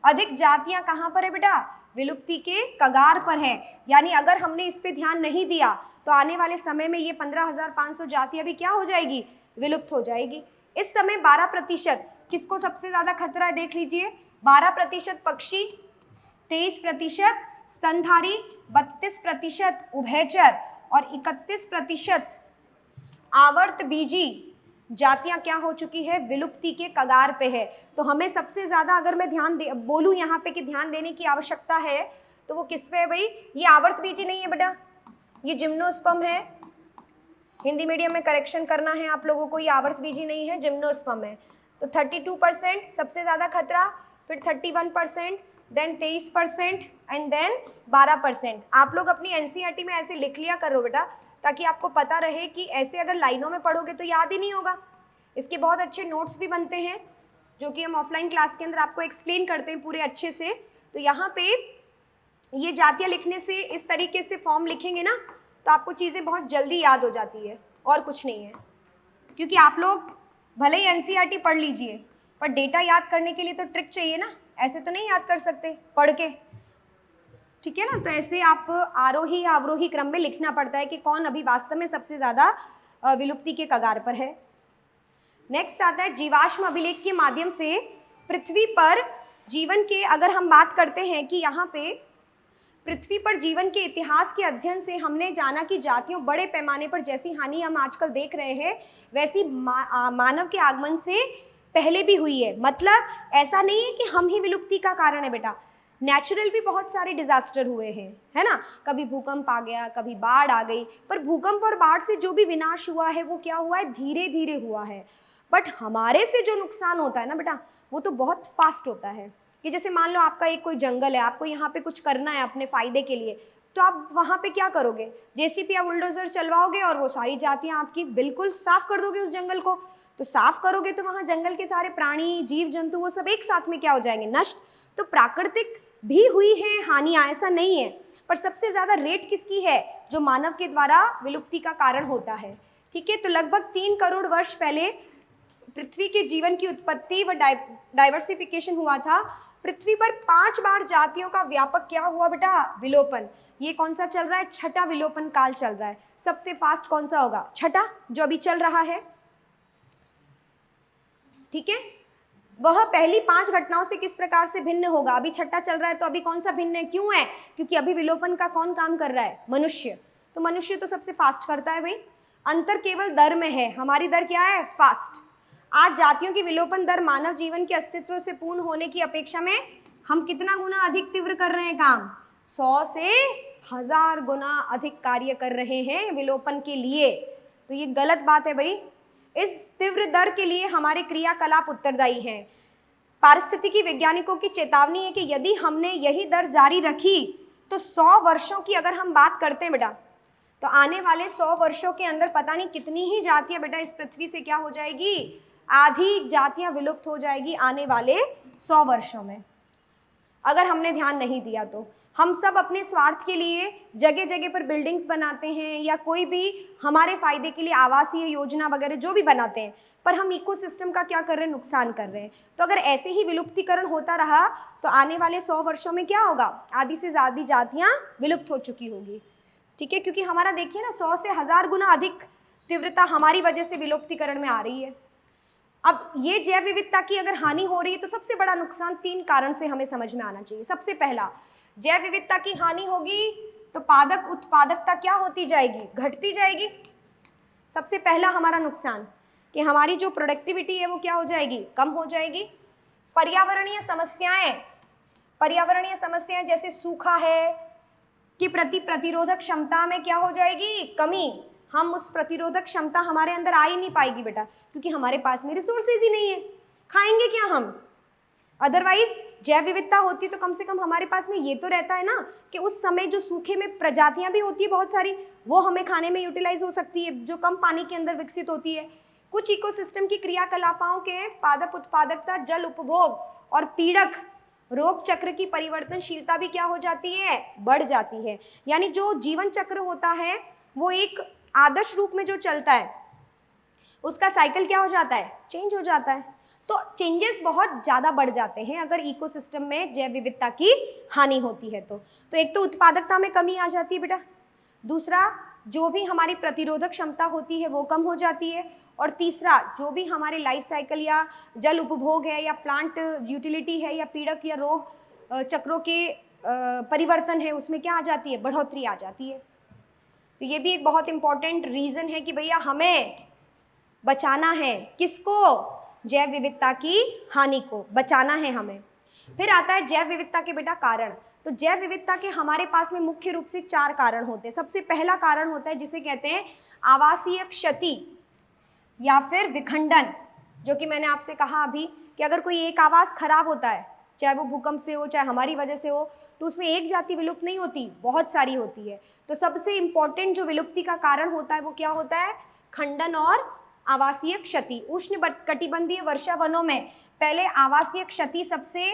अधिक जातियां कहाँ पर है बेटा? विलुप्ति के कगार पर है। यानी अगर हमने इस पे ध्यान नहीं दिया तो आने वाले समय में ये 15,500 जातियां भी क्या हो जाएगी? विलुप्त हो जाएगी। इस समय 12% किसको सबसे ज्यादा खतरा है देख लीजिए, 12% पक्षी, 23% स्तनधारी, 32% उभयचर और 31% आवर्त बीजी जातियां क्या हो चुकी है? विलुप्ति के कगार पे है। तो हमें सबसे ज्यादा अगर मैं ध्यान बोलूं यहाँ पे कि ध्यान देने की आवश्यकता है तो वो किस पे है भाई? ये आवर्त बीजी नहीं है बेटा, ये जिम्नोस्पर्म है। हिंदी मीडियम में करेक्शन करना है आप लोगों को, ये आवर्त बीजी नहीं है, जिम्नोस्पर्म है। तो 32% सबसे ज्यादा खतरा, फिर 31%, देन 23% एंड देन 12%। आप लोग अपनी NCERT में ऐसे लिख लिया करो बेटा, ताकि आपको पता रहे कि ऐसे अगर लाइनों में पढ़ोगे तो याद ही नहीं होगा। इसके बहुत अच्छे नोट्स भी बनते हैं जो कि हम ऑफलाइन क्लास के अंदर आपको एक्सप्लेन करते हैं पूरे अच्छे से। तो यहाँ पे ये जातियाँ लिखने से इस तरीके से फॉर्म लिखेंगे ना तो आपको चीज़ें बहुत जल्दी याद हो जाती है, और कुछ नहीं है। क्योंकि आप लोग भले ही NCERT पढ़ लीजिए पर डेटा याद करने के लिए तो ट्रिक चाहिए ना, ऐसे तो नहीं याद कर सकते पढ़ के। ठीक है ना, तो ऐसे आप आरोही या अवरोही क्रम में लिखना पड़ता है कि कौन अभी वास्तव में सबसे ज्यादा विलुप्ति के कगार पर है। नेक्स्ट आता है जीवाश्म अभिलेख के माध्यम से पृथ्वी पर जीवन के, अगर हम बात करते हैं कि यहाँ पे पृथ्वी पर जीवन के इतिहास के अध्ययन से हमने जाना कि जातियों बड़े पैमाने पर जैसी हानि हम आजकल देख रहे हैं वैसी मानव के आगमन से पहले भी हुई है। मतलब ऐसा नहीं है कि हम ही विलुप्ति का कारण है बेटा, नेचुरल भी बहुत सारे डिजास्टर हुए हैं, है ना। कभी भूकंप आ गया, कभी बाढ़ आ गई, पर भूकंप और बाढ़ से जो भी विनाश हुआ है वो क्या हुआ है? धीरे धीरे हुआ है। बट हमारे से जो नुकसान होता है ना बेटा वो तो बहुत फास्ट होता है। कि जैसे मान लो आपका एक कोई जंगल है, आपको यहाँ पे कुछ करना है अपने फायदे के लिए, तो आप वहाँ पे क्या करोगे? JCB या बुलडोजर चलवाओगे और वो सारी जातियाँ आपकी बिल्कुल साफ कर दोगे उस जंगल को। तो साफ करोगे तो वहाँ जंगल के सारे प्राणी, जीव जंतु वो सब एक साथ में क्या हो जाएंगे? नष्ट। तो प्राकृतिक भी हुई है हानियां, ऐसा नहीं है, पर सबसे ज्यादा रेट किसकी है? जो मानव के द्वारा विलुप्ति का कारण होता है। ठीक है, तो लगभग 3 करोड़ वर्ष पहले पृथ्वी के जीवन की उत्पत्ति व डाइवर्सिफिकेशन हुआ था। पृथ्वी पर 5 बार जातियों का व्यापक क्या हुआ बेटा? विलोपन। ये कौन सा चल रहा है? छठा विलोपन काल चल रहा है। सबसे फास्ट कौन सा होगा? छठा, जो अभी चल रहा है। ठीक है, वह पहली 5 घटनाओं से किस प्रकार से भिन्न होगा। अभी छठा चल रहा है तो अभी कौन सा भिन्न है, क्यों है, क्योंकि अभी विलोपन का कौन काम कर रहा है, मनुष्य। तो मनुष्य तो सबसे फास्ट करता है भाई। अंतर केवल दर में है, हमारी दर क्या है, फास्ट। आज जातियों की विलोपन दर मानव जीवन के अस्तित्व से पूर्ण होने की अपेक्षा में हम कितना गुना अधिक तीव्र कर रहे हैं काम, 100 से 1000 गुना अधिक कार्य कर रहे हैं विलोपन के लिए। तो ये गलत बात है भाई। इस तीव्र दर के लिए हमारे क्रियाकलाप उत्तरदायी हैं। पारिस्थितिकी वैज्ञानिकों की चेतावनी है कि यदि हमने यही दर जारी रखी तो 100 वर्षों की अगर हम बात करते हैं बेटा, तो आने वाले 100 वर्षों के अंदर पता नहीं कितनी ही जातियां बेटा इस पृथ्वी से क्या हो जाएगी, आधी जातियां विलुप्त हो जाएगी आने वाले 100 वर्षों में, अगर हमने ध्यान नहीं दिया तो। हम सब अपने स्वार्थ के लिए जगह जगह पर बिल्डिंग्स बनाते हैं या कोई भी हमारे फायदे के लिए आवासीय योजना वगैरह जो भी बनाते हैं, पर हम इकोसिस्टम का क्या कर रहे हैं, नुकसान कर रहे हैं। तो अगर ऐसे ही विलुप्तीकरण होता रहा तो आने वाले 100 वर्षों में क्या होगा, आधी से ज़्यादा जातियाँ विलुप्त हो चुकी होगी। ठीक है, क्योंकि हमारा देखिए ना 100 से 1000 गुना अधिक तीव्रता हमारी वजह से विलुप्तीकरण में आ रही है। अब ये जैव विविधता की अगर हानि हो रही है तो सबसे बड़ा नुकसान 3 कारण से हमें समझ में आना चाहिए। सबसे पहला, जैव विविधता की हानि होगी तो पादप उत्पादकता क्या होती जाएगी, घटती जाएगी। सबसे पहला हमारा नुकसान कि हमारी जो प्रोडक्टिविटी है वो क्या हो जाएगी, कम हो जाएगी। पर्यावरणीय समस्याएं जैसे सूखा है कि प्रति प्रतिरोधक क्षमता में क्या हो जाएगी, कमी। हम उस प्रतिरोधक क्षमता हमारे अंदर आ ही नहीं पाएगी बेटा, क्योंकि हमारे पास में रिसोर्सेज ही नहीं है, खाएंगे क्या हम। अदरवाइज जैव विविधता होती तो कम से कम हमारे पास में ये तो रहता है ना कि उस समय जो सूखे में प्रजातियां भी होती है बहुत सारी, वो हमें खाने में यूटिलाइज हो सकती है, जो कम पानी के अंदर विकसित होती है। कुछ इकोसिस्टम की क्रियाकलापों के पादप उत्पादकता, जल उपभोग और पीड़क रोग चक्र की परिवर्तनशीलता भी क्या हो जाती है, बढ़ जाती है। यानी जो जीवन चक्र होता है वो एक आदर्श रूप में जो चलता है उसका साइकिल क्या हो जाता है, चेंज हो जाता है। तो चेंजेस बहुत ज़्यादा बढ़ जाते हैं अगर इकोसिस्टम में जैव विविधता की हानि होती है तो एक तो उत्पादकता में कमी आ जाती है बेटा, दूसरा जो भी हमारी प्रतिरोधक क्षमता होती है वो कम हो जाती है, और तीसरा जो भी हमारे लाइफ साइकिल या जल उपभोग है या प्लांट यूटिलिटी है या पीड़क या रोग चक्रों के परिवर्तन है उसमें क्या आ जाती है, बढ़ोतरी आ जाती है। तो ये भी एक बहुत इंपॉर्टेंट रीज़न है कि भैया हमें बचाना है, किसको, जैव विविधता की हानि को बचाना है हमें। फिर आता है जैव विविधता के बेटा कारण। तो जैव विविधता के हमारे पास में मुख्य रूप से 4 कारण होते हैं। सबसे पहला कारण होता है जिसे कहते हैं आवासीय क्षति या फिर विखंडन, जो कि मैंने आपसे कहा अभी कि अगर कोई एक आवास खराब होता है, चाहे वो भूकंप से हो चाहे हमारी वजह से हो, तो उसमें एक जाति विलुप्त नहीं होती, बहुत सारी होती है। तो सबसे इम्पोर्टेंट जो विलुप्ति का कारण होता है वो क्या होता है, खंडन और आवासीय क्षति। उष्ण कटिबंधीय वर्षा वनों में पहले आवासीय क्षति सबसे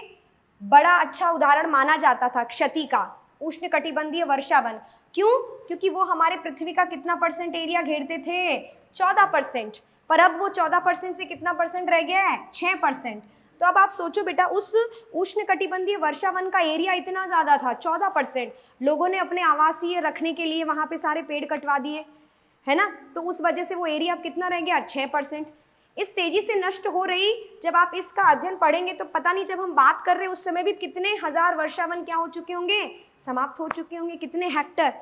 बड़ा अच्छा उदाहरण माना जाता था क्षति का, उष्ण कटिबंधीय वर्षा वन। क्यों, क्योंकि वो हमारे पृथ्वी का कितना % एरिया घेरते थे, 14%, पर अब वो 14% से कितना % रह गया है, 6%। तो अब आप सोचो बेटा, उस उष्ण कटिबंधीय वर्षा वन का एरिया इतना ज़्यादा था, 14%, लोगों ने अपने आवासीय रखने के लिए वहाँ पे सारे पेड़ कटवा दिए, है ना, तो उस वजह से वो एरिया अब कितना रह गया, 6%। इस तेजी से नष्ट हो रही, जब आप इसका अध्ययन पढ़ेंगे तो पता नहीं जब हम बात कर रहे हैं उस समय भी कितने हजार वर्षावन क्या हो चुके होंगे, समाप्त हो चुके होंगे, कितने हेक्टर,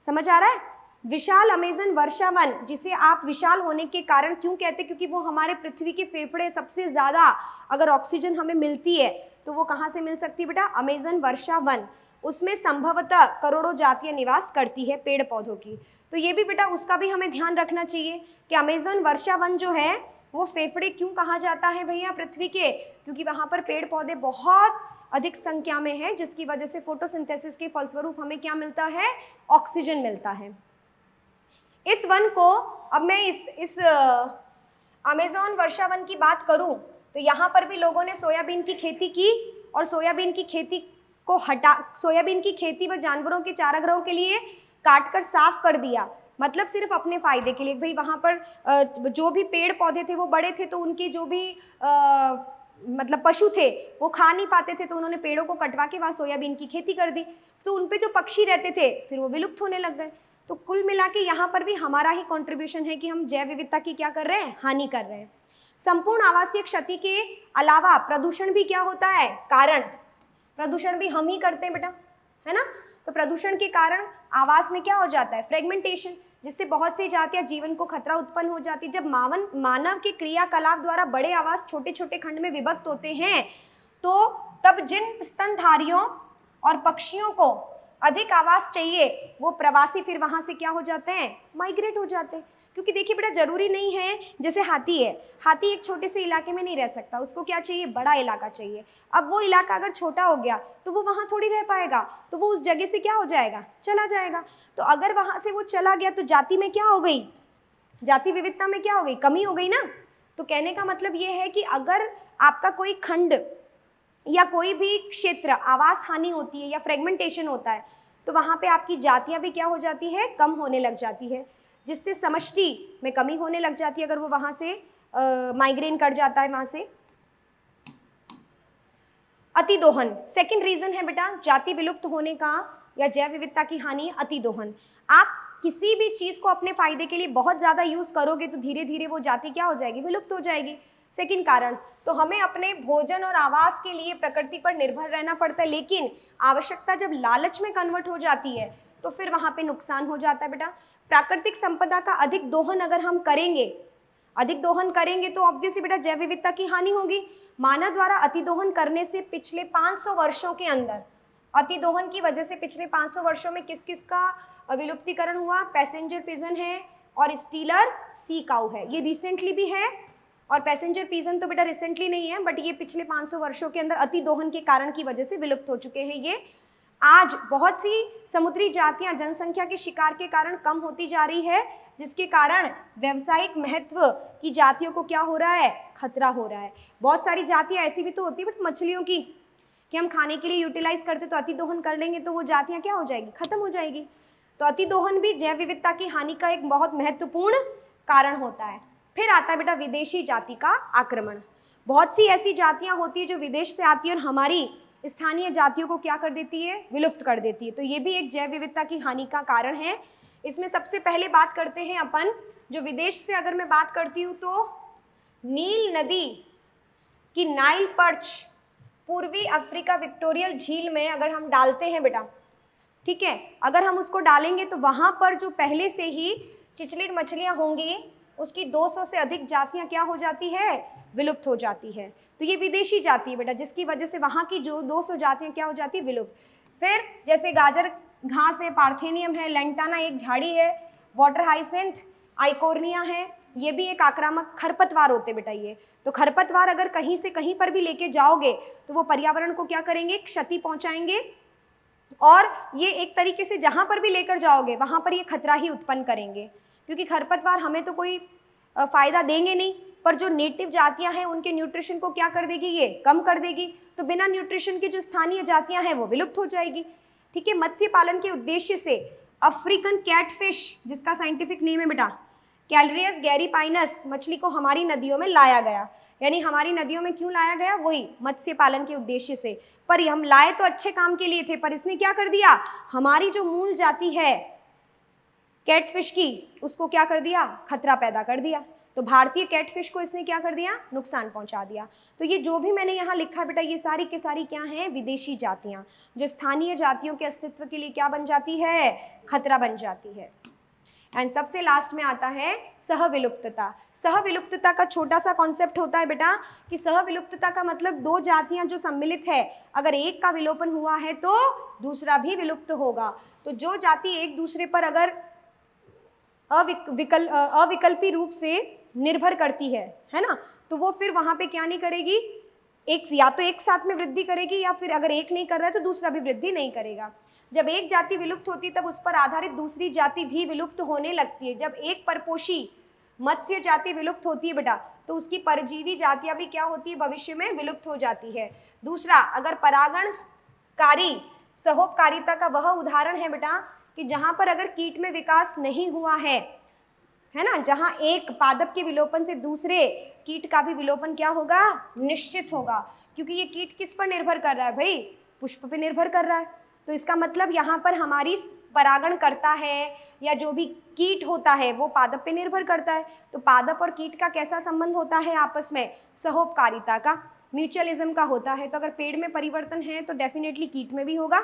समझ आ रहा है। विशाल अमेजन वर्षावन, जिसे आप विशाल होने के कारण क्यों कहते हैं, क्योंकि वो हमारे पृथ्वी के फेफड़े सबसे ज़्यादा अगर ऑक्सीजन हमें मिलती है तो वो कहाँ से मिल सकती है बेटा, अमेजन वर्षावन। उसमें संभवतः करोड़ों जातियां निवास करती है पेड़ पौधों की। तो ये भी बेटा उसका भी हमें ध्यान रखना चाहिए कि अमेजन वर्षावन जो है वो फेफड़े क्यों कहा जाता है भैया पृथ्वी के, क्योंकि वहाँ पर पेड़ पौधे बहुत अधिक संख्या में है, जिसकी वजह से फोटोसिंथेसिस के फलस्वरूप हमें क्या मिलता है, ऑक्सीजन मिलता है। इस वन को, अब मैं इस अमेजोन वर्षावन की बात करूं तो यहाँ पर भी लोगों ने सोयाबीन की खेती की, और सोयाबीन की खेती को सोयाबीन की खेती व जानवरों के चारागाहों के लिए काटकर साफ कर दिया, मतलब सिर्फ अपने फायदे के लिए। भाई वहाँ पर जो भी पेड़ पौधे थे वो बड़े थे तो उनके जो भी मतलब पशु थे वो खा नहीं पाते थे, तो उन्होंने पेड़ों को कटवा के वहाँ सोयाबीन की खेती कर दी, तो उन पे जो पक्षी रहते थे फिर वो विलुप्त होने लग गए। तो कुल मिला के यहाँ पर भी हमारा ही कंट्रीब्यूशन है कि हम जैव विविधता की क्या कर रहे हैं, हानि कर रहे हैं। संपूर्ण आवासीय क्षति के अलावा प्रदूषण भी क्या होता है, कारण। प्रदूषण भी हम ही करते हैं बेटा, है ना। तो प्रदूषण के कारण आवास में क्या हो जाता है, फ्रेगमेंटेशन, जिससे बहुत सी जातियां जीवन को खतरा उत्पन्न हो जाती है। जब मानव के क्रियाकलाप द्वारा बड़े आवास छोटे छोटे खंड में विभक्त होते हैं, तो तब जिन स्तनधारियों और पक्षियों को अधिक आवास चाहिए, वो प्रवासी फिर वहां से क्या हो जाते हैं, माइग्रेट हो जाते हैं। क्योंकि देखिए बेटा, जरूरी नहीं है, जैसे हाथी है, हाथी एक छोटे से इलाके में नहीं रह सकता, उसको क्या चाहिए, बड़ा इलाका चाहिए। अब वो इलाका अगर छोटा हो गया तो वो वहाँ थोड़ी रह पाएगा, तो वो उस जगह से क्या हो जाएगा, चला जाएगा। तो अगर वहाँ से वो चला गया तो जाति में क्या हो गई, जाति विविधता में क्या हो गई, कमी हो गई ना। तो कहने का मतलब ये है कि अगर आपका कोई खंड या कोई भी क्षेत्र आवास हानि होती है या फ्रेगमेंटेशन होता है, तो वहाँ पे आपकी जातियाँ भी क्या हो जाती है, कम होने लग जाती है, जिससे समष्टि में कमी होने लग जाती है अगर वो वहाँ से माइग्रेन कर जाता है वहाँ से। अतिदोहन सेकंड रीजन है बेटा जाति विलुप्त होने का या जैव विविधता की हानि, अतिदोहन। आप किसी भी चीज़ को अपने फायदे के लिए बहुत ज़्यादा यूज़ करोगे तो धीरे धीरे वो जाति क्या हो जाएगी, विलुप्त हो जाएगी। सेकंड कारण, तो हमें अपने भोजन और आवास के लिए प्रकृति पर निर्भर रहना पड़ता है, लेकिन आवश्यकता जब लालच में कन्वर्ट हो जाती है तो फिर वहाँ पे नुकसान हो जाता है बेटा। प्राकृतिक संपदा का अधिक दोहन अगर हम करेंगे, अधिक दोहन करेंगे तो ऑब्वियसली बेटा जैव विविधता की हानि होगी। मानव द्वारा अतिदोहन करने से पिछले 500 वर्षों के अंदर, अतिदोहन की वजह से पिछले 500 वर्षों में किस किस का विलुप्तीकरण हुआ, पैसेंजर पिजन है और स्टीलर सी काऊ है। ये रिसेंटली भी है, और पैसेंजर पिजन तो बेटा रिसेंटली नहीं है, बट ये पिछले 500 वर्षों के अंदर अतिदोहन के कारण की वजह से विलुप्त हो चुके हैं। ये आज बहुत सी समुद्री जातियां जनसंख्या के शिकार के कारण कम होती जा रही है, जिसके कारण व्यावसायिक महत्व की जातियों को क्या हो रहा है, खतरा हो रहा है। बहुत सारी जातियां ऐसी भी तो होती है बट मछलियों की, कि हम खाने के लिए यूटिलाइज करते तो अतिदोहन कर लेंगे तो वो जातियां क्या हो जाएगी, खत्म हो जाएगी। तो अतिदोहन भी जैव विविधता की हानि का एक बहुत महत्वपूर्ण कारण होता है। फिर आता है बेटा विदेशी जाति का आक्रमण। बहुत सी ऐसी जातियां होती है जो विदेश से आती है और हमारी स्थानीय जातियों को क्या कर देती है, विलुप्त कर देती है। तो ये भी एक जैव विविधता की हानि का कारण है। इसमें सबसे पहले बात करते हैं अपन, जो विदेश से अगर मैं बात करती हूँ तो नील नदी की नाइल पर्च पूर्वी अफ्रीका विक्टोरियल झील में अगर हम डालते हैं बेटा, ठीक है, अगर हम उसको डालेंगे तो वहाँ पर जो पहले से ही चिचलिड मछलियाँ होंगी उसकी 200 से अधिक जातियाँ क्या हो जाती है, विलुप्त हो जाती है। तो ये विदेशी जाति है बेटा, जिसकी वजह से वहाँ की जो 200 जातियाँ क्या हो जाती है, विलुप्त। फिर जैसे गाजर घास है, पार्थेनियम है, लेंटाना एक झाड़ी है, वाटर हाइसिंथ, आइकोर्निया है, ये भी एक आक्रामक खरपतवार होते बेटा ये। तो खरपतवार अगर कहीं से कहीं पर भी लेके जाओगे तो वो पर्यावरण को क्या करेंगे, क्षति पहुंचाएंगे, और ये एक तरीके से जहाँ पर भी लेकर जाओगे वहाँ पर ये खतरा ही उत्पन्न करेंगे, क्योंकि खरपतवार हमें तो कोई फ़ायदा देंगे नहीं, पर जो नेटिव जातियां हैं उनके न्यूट्रिशन को क्या कर देगी, ये कम कर देगी। तो बिना न्यूट्रिशन के जो स्थानीय जातियां हैं वो विलुप्त हो जाएगी। ठीक है, मत्स्य पालन के उद्देश्य से अफ्रीकन कैटफिश, जिसका साइंटिफिक नेम है बेटा कैलरियस गैरीपाइनस, मछली को हमारी नदियों में लाया गया। यानी हमारी नदियों में क्यों लाया गया, वही मत्स्य पालन के उद्देश्य से। पर हम लाए तो अच्छे काम के लिए थे, पर इसने क्या कर दिया, हमारी जो मूल जाति है कैटफिश की, उसको क्या कर दिया, खतरा पैदा कर दिया। तो भारतीय कैटफिश को इसने क्या कर दिया, नुकसान पहुंचा दिया। तो ये जो भी मैंने यहाँ लिखा बेटा, ये सारी की सारी क्या हैं, विदेशी जातियाँ, जो स्थानीय जातियों के अस्तित्व के लिए क्या बन जाती है, खतरा बन जाती है। एंड सबसे लास्ट में आता है सहविलुप्तता। सहविलुप्तता का छोटा सा कॉन्सेप्ट होता है बेटा कि सहविलुप्तता का मतलब दो जातियां जो सम्मिलित है, अगर एक का विलोपन हुआ है तो दूसरा भी विलुप्त होगा। तो जो जाति एक दूसरे पर अगर अविकल्पी रूप से निर्भर करती है ना, तो वो फिर वहाँ पे क्या नहीं करेगी, एक या तो एक साथ में वृद्धि करेगी, या फिर अगर एक नहीं कर रहा है तो दूसरा भी वृद्धि नहीं करेगा। जब एक जाति विलुप्त होती है तब उस पर आधारित दूसरी जाति भी विलुप्त होने लगती है। जब एक परपोषी मत्स्य जाति विलुप्त होती है बेटा, तो उसकी परजीवी जातियां भी क्या होती है, भविष्य में विलुप्त हो जाती है। दूसरा, अगर परागणकारी सहोपकारिता का वह उदाहरण है बेटा कि जहां पर अगर कीट में विकास नहीं हुआ है ना, जहां एक पादप के विलोपन से दूसरे कीट का भी विलोपन क्या होगा, निश्चित होगा, क्योंकि ये कीट किस पर निर्भर कर रहा है भाई, पुष्प पे निर्भर कर रहा है। तो इसका मतलब यहाँ पर हमारी परागण करता है या जो भी कीट होता है वो पादप पे निर्भर करता है। तो पादप और कीट का कैसा संबंध होता है आपस में? सहोपकारिता का, म्यूचुअलिज्म का होता है। तो अगर पेड़ में परिवर्तन है तो डेफिनेटली कीट में भी होगा।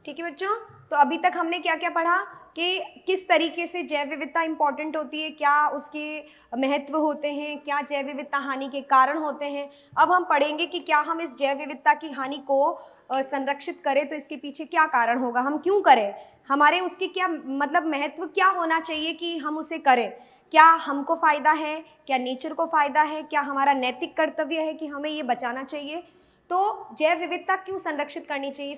ठीक है बच्चों, तो अभी तक हमने क्या क्या पढ़ा कि किस तरीके से जैव विविधता इंपॉर्टेंट होती है, क्या उसके महत्व होते हैं, क्या जैव विविधता हानि के कारण होते हैं। अब हम पढ़ेंगे कि क्या हम इस जैव विविधता की हानि को संरक्षित करें तो इसके पीछे क्या कारण होगा, हम क्यों करें, हमारे उसके क्या मतलब महत्व क्या होना चाहिए कि हम उसे करें, क्या हमको फ़ायदा है, क्या नेचर को फ़ायदा है, क्या हमारा नैतिक कर्तव्य है कि हमें ये बचाना चाहिए। तो जैव विविधता क्यों संरक्षित करनी चाहिए,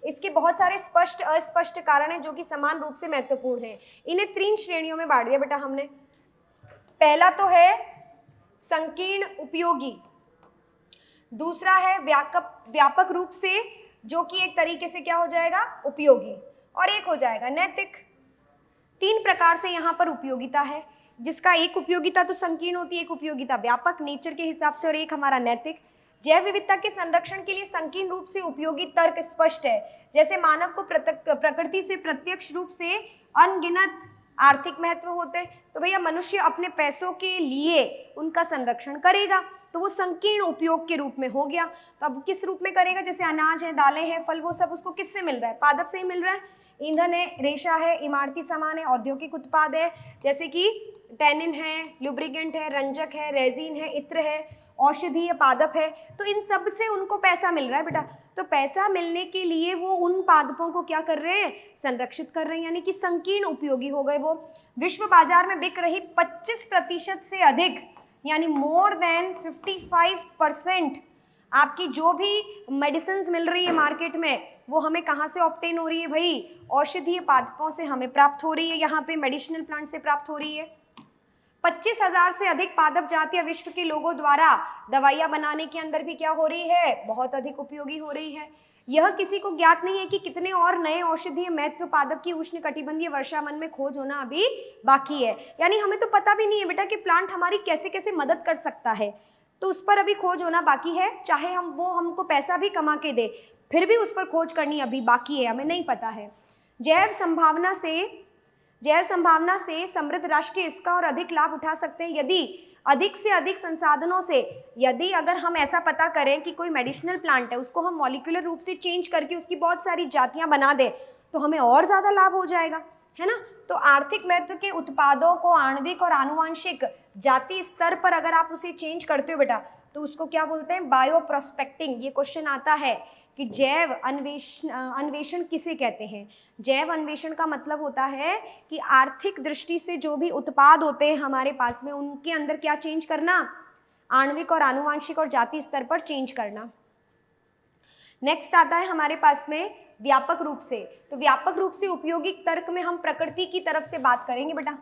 इसके बहुत सारे स्पष्ट अस्पष्ट कारण हैं जो कि समान रूप से महत्वपूर्ण हैं। इन्हें 3 श्रेणियों में बांट दिया बेटा हमने। पहला तो है संकीर्ण उपयोगी, दूसरा है व्यापक रूप से जो कि एक तरीके से क्या हो जाएगा, उपयोगी, और एक हो जाएगा नैतिक। 3 प्रकार से यहाँ पर उपयोगिता है, जिसका एक उपयोगिता तो संकीर्ण होती है, एक उपयोगिता व्यापक नेचर के हिसाब से, और एक हमारा नैतिक। जैव विविधता के संरक्षण के लिए संकीर्ण रूप से उपयोगी तर्क स्पष्ट है, जैसे मानव को प्रकृति से प्रत्यक्ष रूप से अनगिनत आर्थिक महत्व होते हैं, तो भैया मनुष्य अपने पैसों के लिए उनका संरक्षण करेगा, तो वो संकीर्ण उपयोग के रूप में हो गया। तो अब किस रूप में करेगा, जैसे अनाज है, दालें हैं, फल, वो सब उसको किससे मिल रहा है, पादप से ही मिल रहा है। ईंधन है, रेशा है, इमारती सामान है, औद्योगिक उत्पाद है, जैसे कि टैनिन है, लुब्रिकेंट है, रंजक है, रेजिन है, इत्र है, औषधीय पादप है, तो इन सब से उनको पैसा मिल रहा है बेटा। तो पैसा मिलने के लिए वो उन पादपों को क्या कर रहे हैं, संरक्षित कर रहे हैं, यानी कि संकीर्ण उपयोगी हो गए वो। विश्व बाजार में बिक रही 25% से अधिक, यानी मोर देन 55% आपकी जो भी मेडिसिन मिल रही है मार्केट में, वो हमें कहाँ से ऑब्टेन हो रही है भाई, औषधीय पादपों से हमें प्राप्त हो रही है, यहाँ पे मेडिसिनल प्लांट से प्राप्त हो रही है। 25,000 से अधिक पादप जातियां विश्व के लोगों द्वारा दवाइयां बनाने के अंदर भी क्या हो रही है, बहुत अधिक उपयोगी हो रही है। यह किसी को ज्ञात नहीं है कि कितने और नए औषधीय महत्व पादप की उष्णकटिबंधीय वर्षावन में खोज होना अभी बाकी है, यानी हमें तो पता भी नहीं है बेटा कि प्लांट हमारी कैसे कैसे मदद कर सकता है, तो उस पर अभी खोज होना बाकी है। चाहे हमको पैसा भी कमा के दे, फिर भी उस पर खोज करनी अभी बाकी है, हमें नहीं पता है। जैव संभावना से समृद्ध राष्ट्र इसका और अधिक लाभ उठा सकते हैं यदि अधिक से अधिक संसाधनों से, यदि अगर हम ऐसा पता करें कि कोई मेडिसिनल प्लांट है, उसको हम मॉलिक्यूलर रूप से चेंज करके उसकी बहुत सारी जातियां बना दें, तो हमें और ज़्यादा लाभ हो जाएगा, है ना। तो आर्थिक महत्व के उत्पादों को आणविक और आनुवांशिक जाति स्तर पर अगर आप उसे चेंज करते हो बेटा, तो उसको क्या बोलते हैं, बायो प्रोस्पेक्टिंग। ये क्वेश्चन आता है कि जैव अन्वेषण किसे कहते हैं। जैव अन्वेषण का मतलब होता है कि आर्थिक दृष्टि से जो भी उत्पाद होते हैं हमारे पास में, उनके अंदर क्या चेंज करना, आणविक और आनुवांशिक और जाति स्तर पर चेंज करना। नेक्स्ट आता है हमारे पास में व्यापक रूप से। तो व्यापक रूप से उपयोगिक तर्क में हम प्रकृति की तरफ से बात करेंगे बेटा,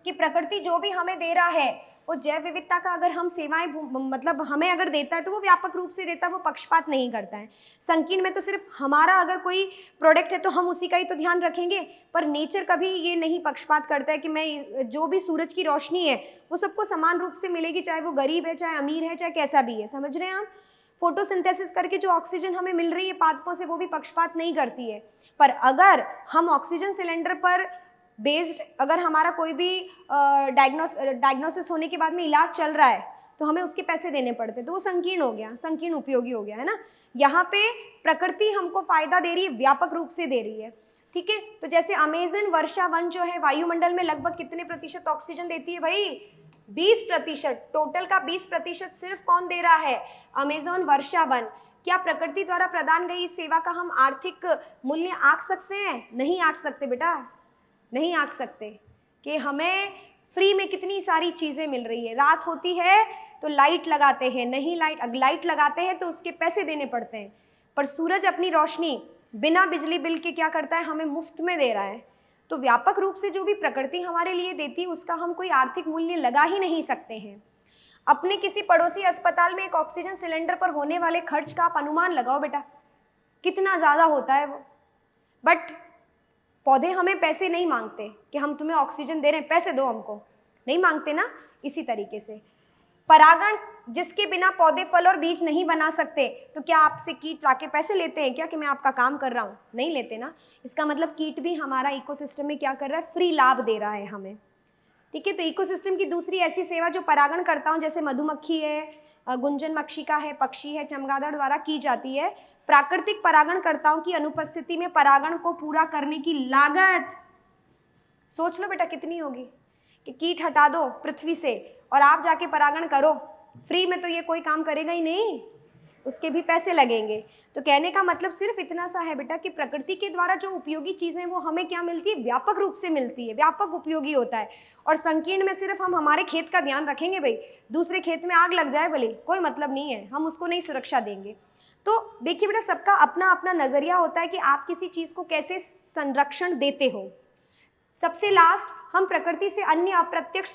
कि प्रकृति जो भी हमें दे रहा है वो जैव विविधता का अगर हम सेवाएं मतलब हमें अगर देता है तो वो व्यापक रूप से देता है, वो पक्षपात नहीं करता है। संकीर्ण में तो सिर्फ हमारा अगर कोई प्रोडक्ट है तो हम उसी का ही तो ध्यान रखेंगे, पर नेचर कभी ये नहीं पक्षपात करता है कि मैं जो भी सूरज की रोशनी है वो सबको समान रूप से मिलेगी, चाहे वो गरीब है, चाहे अमीर है, चाहे कैसा भी है। समझ रहे हैं आप। फोटोसिंथेसिस करके जो ऑक्सीजन हमें मिल रही है पादपों से, वो भी पक्षपात नहीं करती है। पर अगर हम ऑक्सीजन सिलेंडर पर बेस्ड अगर हमारा कोई भी डायग्नोसिस होने के बाद में इलाज चल रहा है तो हमें उसके पैसे देने पड़ते, तो वो संकीर्ण हो गया, संकीर्ण उपयोगी हो गया, है ना। यहाँ पे प्रकृति हमको फायदा दे रही है, व्यापक रूप से दे रही है, ठीक है। तो जैसे अमेजन वर्षा वन जो है वायुमंडल में लगभग कितने प्रतिशत ऑक्सीजन देती है भाई, 20%। टोटल का 20% सिर्फ कौन दे रहा है, अमेजोन वर्षा वन। क्या प्रकृति द्वारा प्रदान गई इस सेवा का हम आर्थिक मूल्य आंक सकते हैं? नहीं आंक सकते बेटा, नहीं आंक सकते। कि हमें फ्री में कितनी सारी चीज़ें मिल रही है, रात होती है तो लाइट लगाते हैं, नहीं लाइट लगाते हैं तो उसके पैसे देने पड़ते हैं, पर सूरज अपनी रोशनी बिना बिजली बिल के क्या करता है, हमें मुफ्त में दे रहा है। तो व्यापक रूप से जो भी प्रकृति हमारे लिए देती है उसका हम कोई आर्थिक मूल्य लगा ही नहीं सकते हैं। अपने किसी पड़ोसी अस्पताल में एक ऑक्सीजन सिलेंडर पर होने वाले खर्च का आप अनुमान लगाओ बेटा, कितना ज़्यादा होता है वो। बट पौधे हमें पैसे नहीं मांगते कि हम तुम्हें ऑक्सीजन दे रहे हैं, पैसे दो हमको, नहीं मांगते ना। इसी तरीके से परागण जिसके बिना पौधे फल और बीज नहीं बना सकते, तो क्या आपसे कीट लाके पैसे लेते हैं क्या कि मैं आपका काम कर रहा हूँ? नहीं लेते ना। इसका मतलब कीट भी हमारा इकोसिस्टम में क्या कर रहा है? फ्री लाभ दे रहा है हमें। ठीक है, तो इकोसिस्टम की दूसरी ऐसी सेवा जो परागण करता हूँ जैसे मधुमक्खी है, गुंजन मक्षिका है, पक्षी है, चमगादड़ द्वारा की जाती है। प्राकृतिक परागणकर्ताओं की अनुपस्थिति में परागण को पूरा करने की लागत सोच लो बेटा कितनी होगी, कि कीट हटा दो पृथ्वी से और आप जाके परागण करो। फ्री में तो ये कोई काम करेगा ही नहीं, उसके भी पैसे लगेंगे। तो कहने का मतलब सिर्फ इतना सा है बेटा कि प्रकृति के द्वारा जो उपयोगी चीजें वो हमें क्या मिलती है? व्यापक रूप से मिलती है, व्यापक उपयोगी होता है। और संकीर्ण में सिर्फ हम हमारे खेत का ध्यान रखेंगे, भाई दूसरे खेत में आग लग जाए भले, कोई मतलब नहीं है, हम उसको नहीं सुरक्षा देंगे। तो देखिए बेटा, सबका अपना अपना नजरिया होता है कि आप किसी चीज को कैसे संरक्षण देते हो। सबसे लास्ट, हम प्रकृति से अन्य अप्रत्यक्ष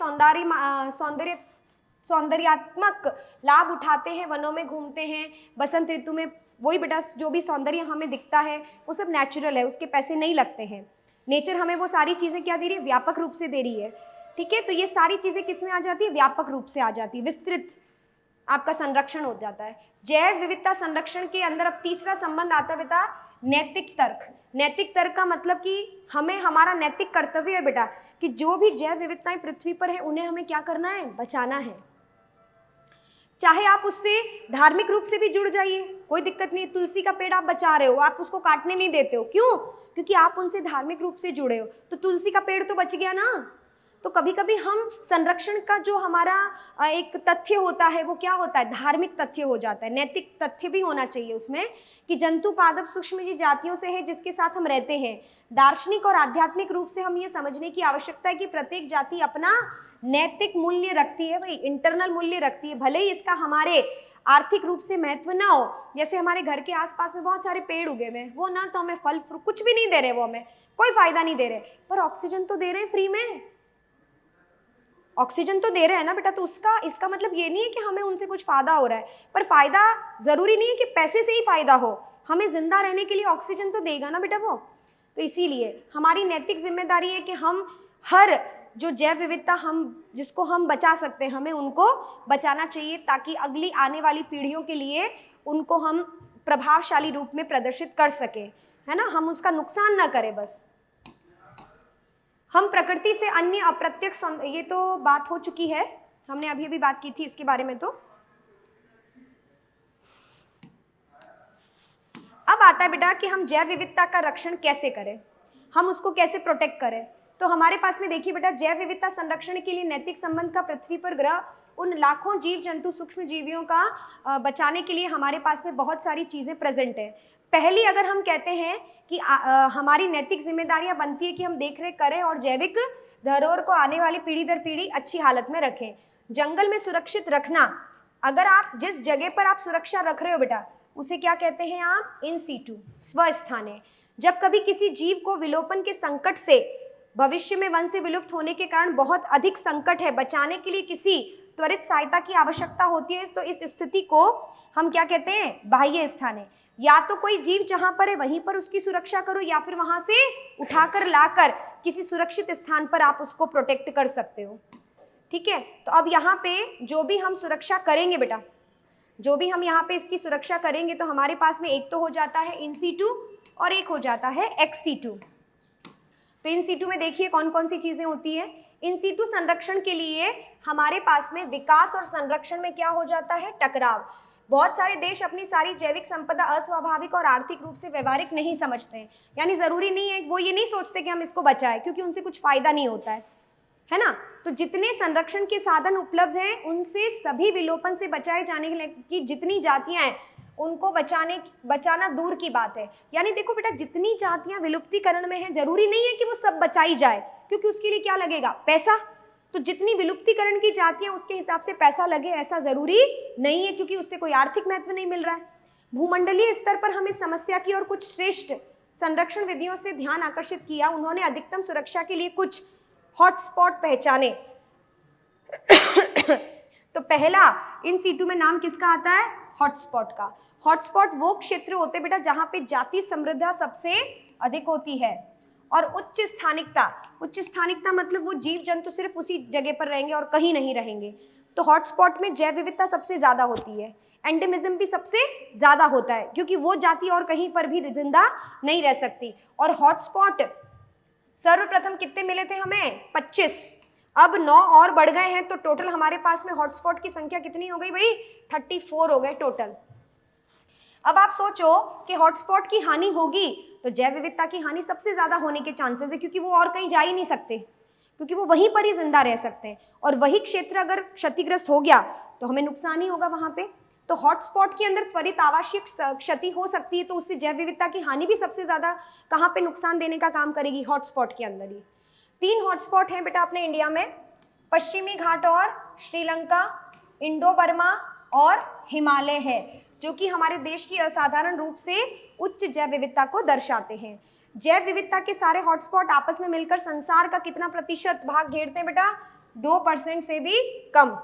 सौंदर्यात्मक लाभ उठाते हैं, वनों में घूमते हैं बसंत ऋतु में। वही बेटा, जो भी सौंदर्य हमें दिखता है वो सब नेचुरल है, उसके पैसे नहीं लगते हैं। नेचर हमें वो सारी चीज़ें क्या दे रही है? व्यापक रूप से दे रही है। ठीक है, तो ये सारी चीज़ें किस में आ जाती है? व्यापक रूप से आ जाती है, विस्तृत आपका संरक्षण हो जाता है। जैव विविधता संरक्षण के अंदर अब तीसरा संबंध आता है बेटा, नैतिक तर्क। नैतिक तर्क का मतलब कि हमें, हमारा नैतिक कर्तव्य है बेटा कि जो भी जैव विविधताएं पृथ्वी पर है उन्हें हमें क्या करना है? बचाना है। चाहे आप उससे धार्मिक रूप से भी जुड़ जाइए, कोई दिक्कत नहीं। तुलसी का पेड़ आप बचा रहे हो, आप उसको काटने नहीं देते हो, क्यों? क्योंकि आप उनसे धार्मिक रूप से जुड़े हो, तो तुलसी का पेड़ तो बच गया ना। तो कभी कभी हम संरक्षण का जो हमारा एक तथ्य होता है वो क्या होता है? धार्मिक तथ्य हो जाता है। नैतिक तथ्य भी होना चाहिए उसमें कि जंतु पादप सूक्ष्मजीव जातियों से है जिसके साथ हम रहते हैं। दार्शनिक और आध्यात्मिक रूप से हम ये समझने की आवश्यकता है कि प्रत्येक जाति अपना नैतिक मूल्य रखती है, भाई इंटरनल मूल्य रखती है, भले ही इसका हमारे आर्थिक रूप से महत्व ना हो। जैसे हमारे घर के आसपास में बहुत सारे पेड़ उगे हुए हैं, वो ना तो हमें फल फ्रूट कुछ भी नहीं दे रहे, वो हमें कोई फायदा नहीं दे रहे, पर ऑक्सीजन तो दे रहे हैं फ्री में, ऑक्सीजन तो दे रहे हैं ना बेटा। तो उसका, इसका मतलब ये नहीं है कि हमें उनसे कुछ फायदा हो रहा है, पर फायदा जरूरी नहीं है कि पैसे से ही फायदा हो, हमें जिंदा रहने के लिए ऑक्सीजन तो देगा ना बेटा वो। तो इसीलिए हमारी नैतिक जिम्मेदारी है कि हम हर जो जैव विविधता हम जिसको हम बचा सकते हैं, हमें उनको बचाना चाहिए, ताकि अगली आने वाली पीढ़ियों के लिए उनको हम प्रभावशाली रूप में प्रदर्शित कर सकें, है ना, हम उसका नुकसान ना करें। बस हम प्रकृति से अन्य अप्रत्यक्ष, ये तो बात हो चुकी है, हमने अभी अभी बात की थी इसके बारे में। तो अब आता है बेटा कि हम जैव विविधता का रक्षण कैसे करें, हम उसको कैसे प्रोटेक्ट करें। तो हमारे पास में देखिए बेटा, जैव विविधता संरक्षण के लिए नैतिक संबंध का पृथ्वी पर ग्रह उन लाखों जीव जंतु सूक्ष्म जीवियों का बचाने के लिए हमारे पास में बहुत सारी चीजें प्रेजेंट है। पहली, अगर हम कहते हैं कि हमारी नैतिक जिम्मेदारियां बनती है कि हम देख रेख करें और जैविक धरोहर को आने वाली पीढ़ी दर पीढ़ी अच्छी हालत में रखें। जंगल में सुरक्षित रखना, अगर आप जिस जगह पर आप सुरक्षा रख रहे हो बेटा, उसे क्या कहते हैं आप? इन सीटू, स्वस्थाने। जब कभी किसी जीव को विलोपन के संकट से, भविष्य में वन से विलुप्त होने के कारण बहुत अधिक संकट है, बचाने के लिए किसी त्वरित सहायता की आवश्यकता होती है, तो इस स्थिति को हम क्या कहते हैं? बाह्य स्थाने। या तो कोई जीव जहां पर है वहीं पर उसकी सुरक्षा करो, या फिर वहां से उठाकर लाकर किसी सुरक्षित स्थान पर आप उसको प्रोटेक्ट कर सकते हो। ठीक है, तो अब यहाँ पे जो भी हम सुरक्षा करेंगे बेटा, जो भी हम यहाँ पे इसकी सुरक्षा करेंगे, तो हमारे पास में एक तो हो जाता है इन सीटू और एक हो जाता है एक्स सीटू। तो इन सीटू में देखिए कौन कौन सी चीजें होती है। इन सीटू संरक्षण के लिए हमारे पास में विकास और संरक्षण में क्या हो जाता है? टकराव। बहुत सारे देश अपनी सारी जैविक संपदा अस्वाभाविक और आर्थिक रूप से व्यवहारिक नहीं समझते हैं, यानी जरूरी नहीं है, वो ये नहीं सोचते कि हम इसको बचाएं, क्योंकि उनसे कुछ फायदा नहीं होता है ना। तो जितने संरक्षण के साधन उपलब्ध हैं उनसे सभी विलोपन से बचाए जाने की जितनी जातियां हैं उनको बचाना दूर की बात है। यानी देखो बेटा, जितनी जातियां विलुप्तीकरण में हैं, जरूरी नहीं है कि वो सब बचाई जाए, क्योंकि उसके लिए क्या लगेगा? पैसा। तो जितनी विलुप्तीकरण की जातियां उसके हिसाब से पैसा लगे ऐसा जरूरी नहीं है, क्योंकि उससे कोई आर्थिक महत्व नहीं मिल रहा है। भूमंडलीय स्तर पर हम इस समस्या की और कुछ श्रेष्ठ संरक्षण विधियों से ध्यान आकर्षित किया। उन्होंने अधिकतम सुरक्षा के लिए कुछ हॉटस्पॉट पहचाने। तो पहला इन सीटू में नाम किसका आता है? हॉटस्पॉट का। हॉटस्पॉट वो क्षेत्र होते बेटा जहां पे जाति समृद्धता सबसे अधिक होती है और उच्च स्थानिकता, उच्च स्थानिकता मतलब वो जीव जंतु सिर्फ उसी जगह पर रहेंगे और कहीं नहीं रहेंगे। तो हॉटस्पॉट में जैव विविधता सबसे ज्यादा होती है, एंडेमिज्म भी सबसे ज्यादा होता है, क्योंकि वो जाति और कहीं पर भी जिंदा नहीं रह सकती। और हॉटस्पॉट सर्वप्रथम कितने मिले थे हमें? 25, अब 9 और बढ़ गए हैं, तो टोटल हमारे पास में हॉटस्पॉट की संख्या कितनी हो गई भाई? 34 हो गए टोटल। अब आप सोचो कि हॉटस्पॉट की हानि होगी तो जैव विविधता की हानि सबसे ज्यादा होने के चांसेस है, क्योंकि वो और कहीं जा ही नहीं सकते, क्योंकि वो वहीं पर ही जिंदा रह सकते हैं, और वही क्षेत्र अगर क्षतिग्रस्त हो गया तो हमें नुकसान ही होगा वहां पे। तो हॉटस्पॉट के अंदर त्वरित आवश्यक क्षति हो सकती है, तो उससे जैव विविधता की हानि भी सबसे ज्यादा कहाँ पे नुकसान देने का काम करेगी? हॉटस्पॉट के अंदर ही। 3 हॉटस्पॉट हैं बेटा अपने इंडिया में, पश्चिमी घाट और श्रीलंका, इंडो बर्मा और हिमालय है, जो कि हमारे देश की असाधारण रूप से उच्च जैव विविधता को दर्शाते हैं। जैव विविधता के सारे हॉटस्पॉट आपस में मिलकर संसार का कितना प्रतिशत भाग घेरते हैं बेटा? 2% से भी कम।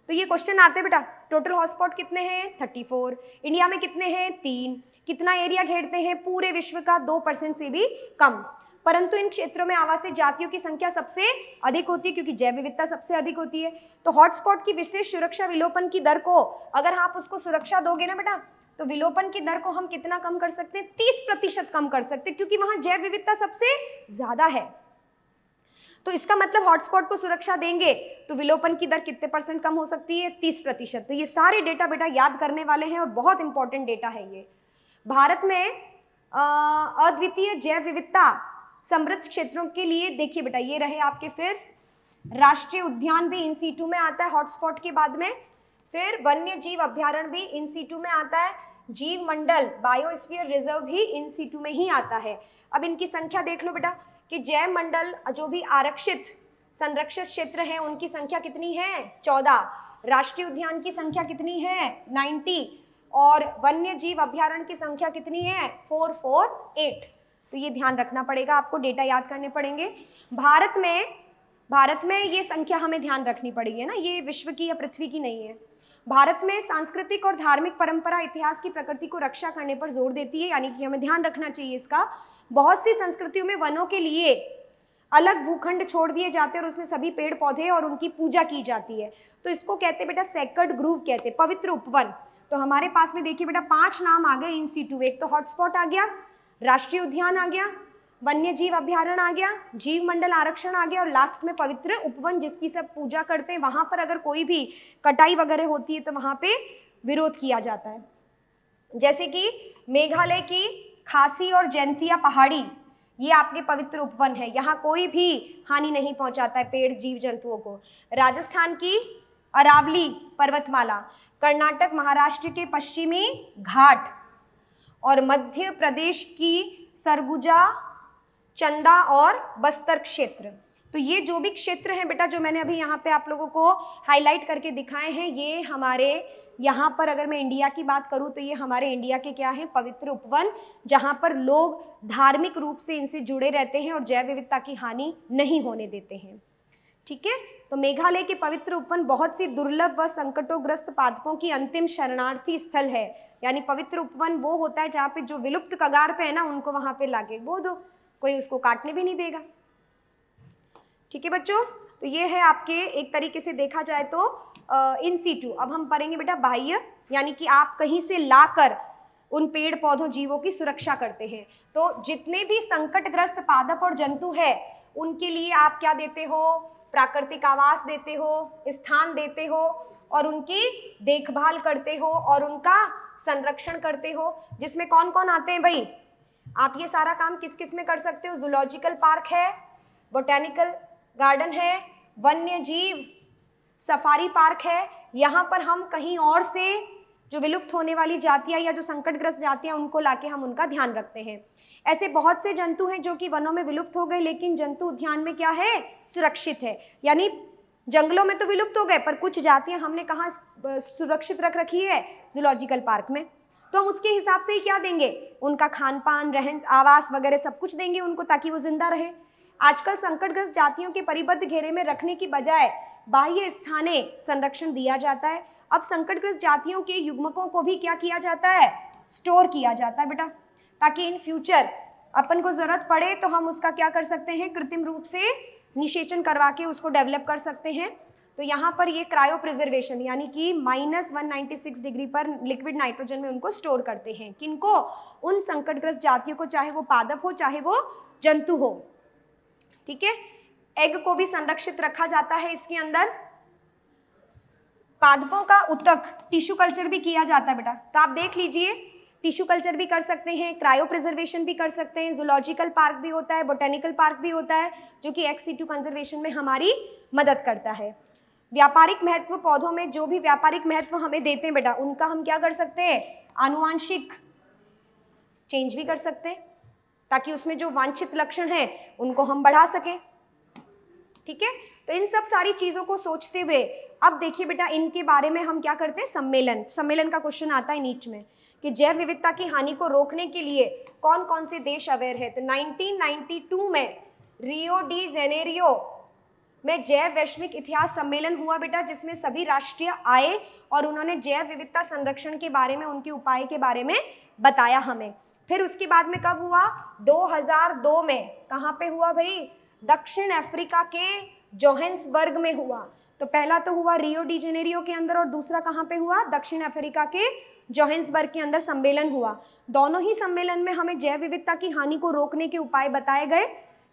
तो ये क्वेश्चन आते हैं बेटा, टोटल हॉटस्पॉट कितने हैं? 34। इंडिया में कितने हैं? 3। कितना एरिया घेरते हैं? पूरे विश्व का 2% से भी कम। परंतु इन क्षेत्रों में आवासीय जातियों की संख्या सबसे अधिक होती है, क्योंकि जैव विविधता सबसे अधिक होती है। तो हॉटस्पॉट की विशेष सुरक्षा विलोपन की दर को, अगर आप उसको सुरक्षा दोगे ना बेटा, तो विलोपन की दर को हम कितना कम कर सकते हैं? 30% कम कर सकते हैं, क्योंकि वहां जैव विविधता सबसे ज्यादा है। तो इसका मतलब हॉटस्पॉट को सुरक्षा देंगे तो विलोपन की दर कितने % कम हो सकती है? 30%। तो ये सारे डेटा बेटा याद करने वाले हैं और बहुत इंपॉर्टेंट डेटा है ये। भारत में अद्वितीय जैव विविधता समृद्ध क्षेत्रों के लिए देखिए बेटा, ये रहे आपके, फिर राष्ट्रीय उद्यान भी इन सीटू में आता है हॉटस्पॉट के बाद में, फिर वन्य जीव अभ्यारण्य भी इन सीटू में आता है, जीव मंडल बायोस्फीयर रिजर्व भी इन सीटू में ही आता है। अब इनकी संख्या देख लो बेटा कि जैव मंडल जो भी आरक्षित संरक्षित क्षेत्र हैं उनकी संख्या कितनी है? 14। राष्ट्रीय उद्यान की संख्या कितनी है? 90। और वन्य जीव अभ्यारण्य की संख्या कितनी है? 448। तो ये ध्यान रखना पड़ेगा, आपको डेटा याद करने पड़ेंगे। भारत में ये संख्या हमें ध्यान रखनी पड़ेगी ना, ये विश्व की या पृथ्वी की नहीं है। भारत में सांस्कृतिक और धार्मिक परंपरा इतिहास की प्रकृति को रक्षा करने पर जोर देती है, यानी कि हमें ध्यान रखना चाहिए इसका। बहुत सी संस्कृतियों में वनों के लिए अलग भूखंड छोड़ दिए जाते हैं और उसमें सभी पेड़ पौधे और उनकी पूजा की जाती है, तो इसको कहते हैं बेटा सेक्रेड ग्रूव कहते हैं, पवित्र उपवन। तो हमारे पास में देखिए बेटा 5 नाम आ गए इन सीटू। एक तो हॉटस्पॉट आ गया, राष्ट्रीय उद्यान आ गया, वन्य जीव अभ्यारण्य आ गया, जीव मंडल आरक्षण आ गया, और लास्ट में पवित्र उपवन जिसकी सब पूजा करते हैं। वहां पर अगर कोई भी कटाई वगैरह होती है तो वहां पे विरोध किया जाता है। जैसे कि मेघालय की खासी और जैंतिया पहाड़ी, ये आपके पवित्र उपवन है, यहाँ कोई भी हानि नहीं पहुंचाता है पेड़ जीव जंतुओं को। राजस्थान की अरावली पर्वतमाला, कर्नाटक महाराष्ट्र के पश्चिमी घाट, और मध्य प्रदेश की सरगुजा, चंदा और बस्तर क्षेत्र। तो ये जो भी क्षेत्र हैं बेटा, जो मैंने अभी यहाँ पे आप लोगों को हाईलाइट करके दिखाए हैं, ये हमारे यहाँ पर, अगर मैं इंडिया की बात करूँ तो ये हमारे इंडिया के क्या हैं? पवित्र उपवन, जहाँ पर लोग धार्मिक रूप से इनसे जुड़े रहते हैं और जैव विविधता की हानि नहीं होने देते हैं। ठीक है, तो मेघालय के पवित्र उपवन बहुत सी दुर्लभ व संकटोग्रस्त पादपों की अंतिम शरणार्थी स्थल है। यानी पवित्र उपवन वो होता है जहाँ पे जो विलुप्त कगार पे है ना, उनको वहां पे लाके बो दो, कोई उसको काटने भी नहीं देगा। ठीक है बच्चों, तो ये है आपके एक तरीके से देखा जाए तो इन सीटू। अब हम पढ़ेंगे बेटा बाह्य, यानी कि आप कहीं से लाकर उन पेड़ पौधों जीवों की सुरक्षा करते हैं। तो जितने भी संकटग्रस्त पादप और जंतु है उनके लिए आप क्या देते हो? प्राकृतिक आवास देते हो, स्थान देते हो, और उनकी देखभाल करते हो और उनका संरक्षण करते हो। जिसमें कौन कौन आते हैं भाई? आप ये सारा काम किस किस में कर सकते हो? जूलॉजिकल पार्क है, बोटेनिकल गार्डन है, वन्य जीव सफारी पार्क है। यहाँ पर हम कहीं और से जो विलुप्त होने वाली जातियां या जो संकटग्रस्त जातियां उनको लाके हम उनका ध्यान रखते हैं। ऐसे बहुत से जंतु हैं जो कि वनों में विलुप्त हो गए, लेकिन जंतु उद्यान में क्या है? सुरक्षित है। यानी जंगलों में तो विलुप्त हो गए, पर कुछ जातियां हमने कहाँ सुरक्षित रख रखी है? जूलॉजिकल पार्क में। तो हम उसके हिसाब से ही क्या देंगे? उनका खान पान, रहन, आवास वगैरह सब कुछ देंगे उनको, ताकि वो जिंदा रहे। आजकल संकटग्रस्त जातियों के परिबद्ध घेरे में रखने की बजाय बाह्य स्थाने संरक्षण दिया जाता है। अब संकटग्रस्त जातियों के युग्मकों को भी क्या किया जाता है? स्टोर किया जाता है बेटा, ताकि इन फ्यूचर अपन को जरूरत पड़े तो हम उसका क्या कर सकते हैं, कृत्रिम रूप से निषेचन करवा के उसको डेवलप कर सकते हैं। तो यहाँ पर ये क्रायो प्रिजर्वेशन यानी कि -196 डिग्री पर लिक्विड नाइट्रोजन में उनको स्टोर करते हैं। किनको? उन संकटग्रस्त जातियों को, चाहे वो पादप हो चाहे वो जंतु हो। ठीक है, एग को भी संरक्षित रखा जाता है इसके अंदर। पादपों का ऊतक टिश्यू कल्चर भी किया जाता है बेटा, तो आप देख लीजिए, टिश्यू कल्चर भी कर सकते हैं, क्रायो प्रिजर्वेशन भी कर सकते हैं, जूलॉजिकल पार्क भी होता है, बोटेनिकल पार्क भी होता है, जो कि एक्स सिटू कंजर्वेशन में हमारी मदद करता है। व्यापारिक महत्व, पौधों में जो भी व्यापारिक महत्व हमें देते हैं बेटा, उनका हम क्या कर सकते हैं, आनुवांशिक चेंज भी कर सकते हैं, ताकि उसमें जो वांछित लक्षण है उनको हम बढ़ा सकें। ठीक है, तो इन सब सारी चीजों को सोचते हुए अब देखिए बेटा, इनके बारे में हम क्या करते हैं, सम्मेलन का क्वेश्चन आता है नीच में कि जैव विविधता की हानि को रोकने के लिए कौन कौन से देश अवेयर है। तो 1992 में रियो डी जेनेरियो में जैव वैश्विक इतिहास सम्मेलन हुआ बेटा, जिसमें सभी राष्ट्रीय आए और उन्होंने जैव विविधता संरक्षण के बारे में, उनके उपाय के बारे में बताया हमें। फिर उसके बाद में कब हुआ, 2002 में। कहाँ पे हुआ भाई, दक्षिण अफ्रीका के जोहान्सबर्ग में हुआ। तो पहला तो हुआ रियो डी जेनेरियो के अंदर और दूसरा कहाँ पे हुआ, दक्षिण अफ्रीका के जोहान्सबर्ग के अंदर सम्मेलन हुआ। दोनों ही सम्मेलन में हमें जैव विविधता की हानि को रोकने के उपाय बताए गए,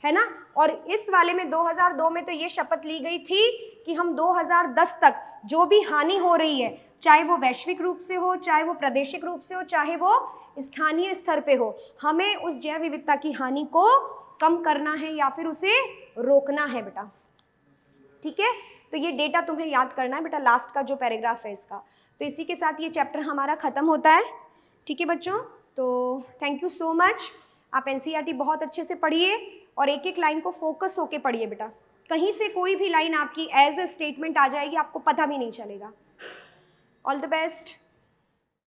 है ना। और इस वाले में 2002 में तो ये शपथ ली गई थी कि हम 2010 तक जो भी हानि हो रही है, चाहे वो वैश्विक रूप से हो, चाहे वो प्रादेशिक रूप से हो, चाहे वो स्थानीय स्तर पे हो, हमें उस जैव विविधता की हानि को कम करना है या फिर उसे रोकना है बेटा। ठीक है, तो ये डेटा तुम्हें याद करना है बेटा, लास्ट का जो पैराग्राफ है इसका। तो इसी के साथ ये चैप्टर हमारा खत्म होता है। ठीक है बच्चों, तो थैंक यू सो मच। आप एनसीईआरटी बहुत अच्छे से पढ़िए और एक एक लाइन को फोकस होके पढ़िए बेटा, कहीं से कोई भी लाइन आपकी एज ए स्टेटमेंट आ जाएगी, आपको पता भी नहीं चलेगा। All the best.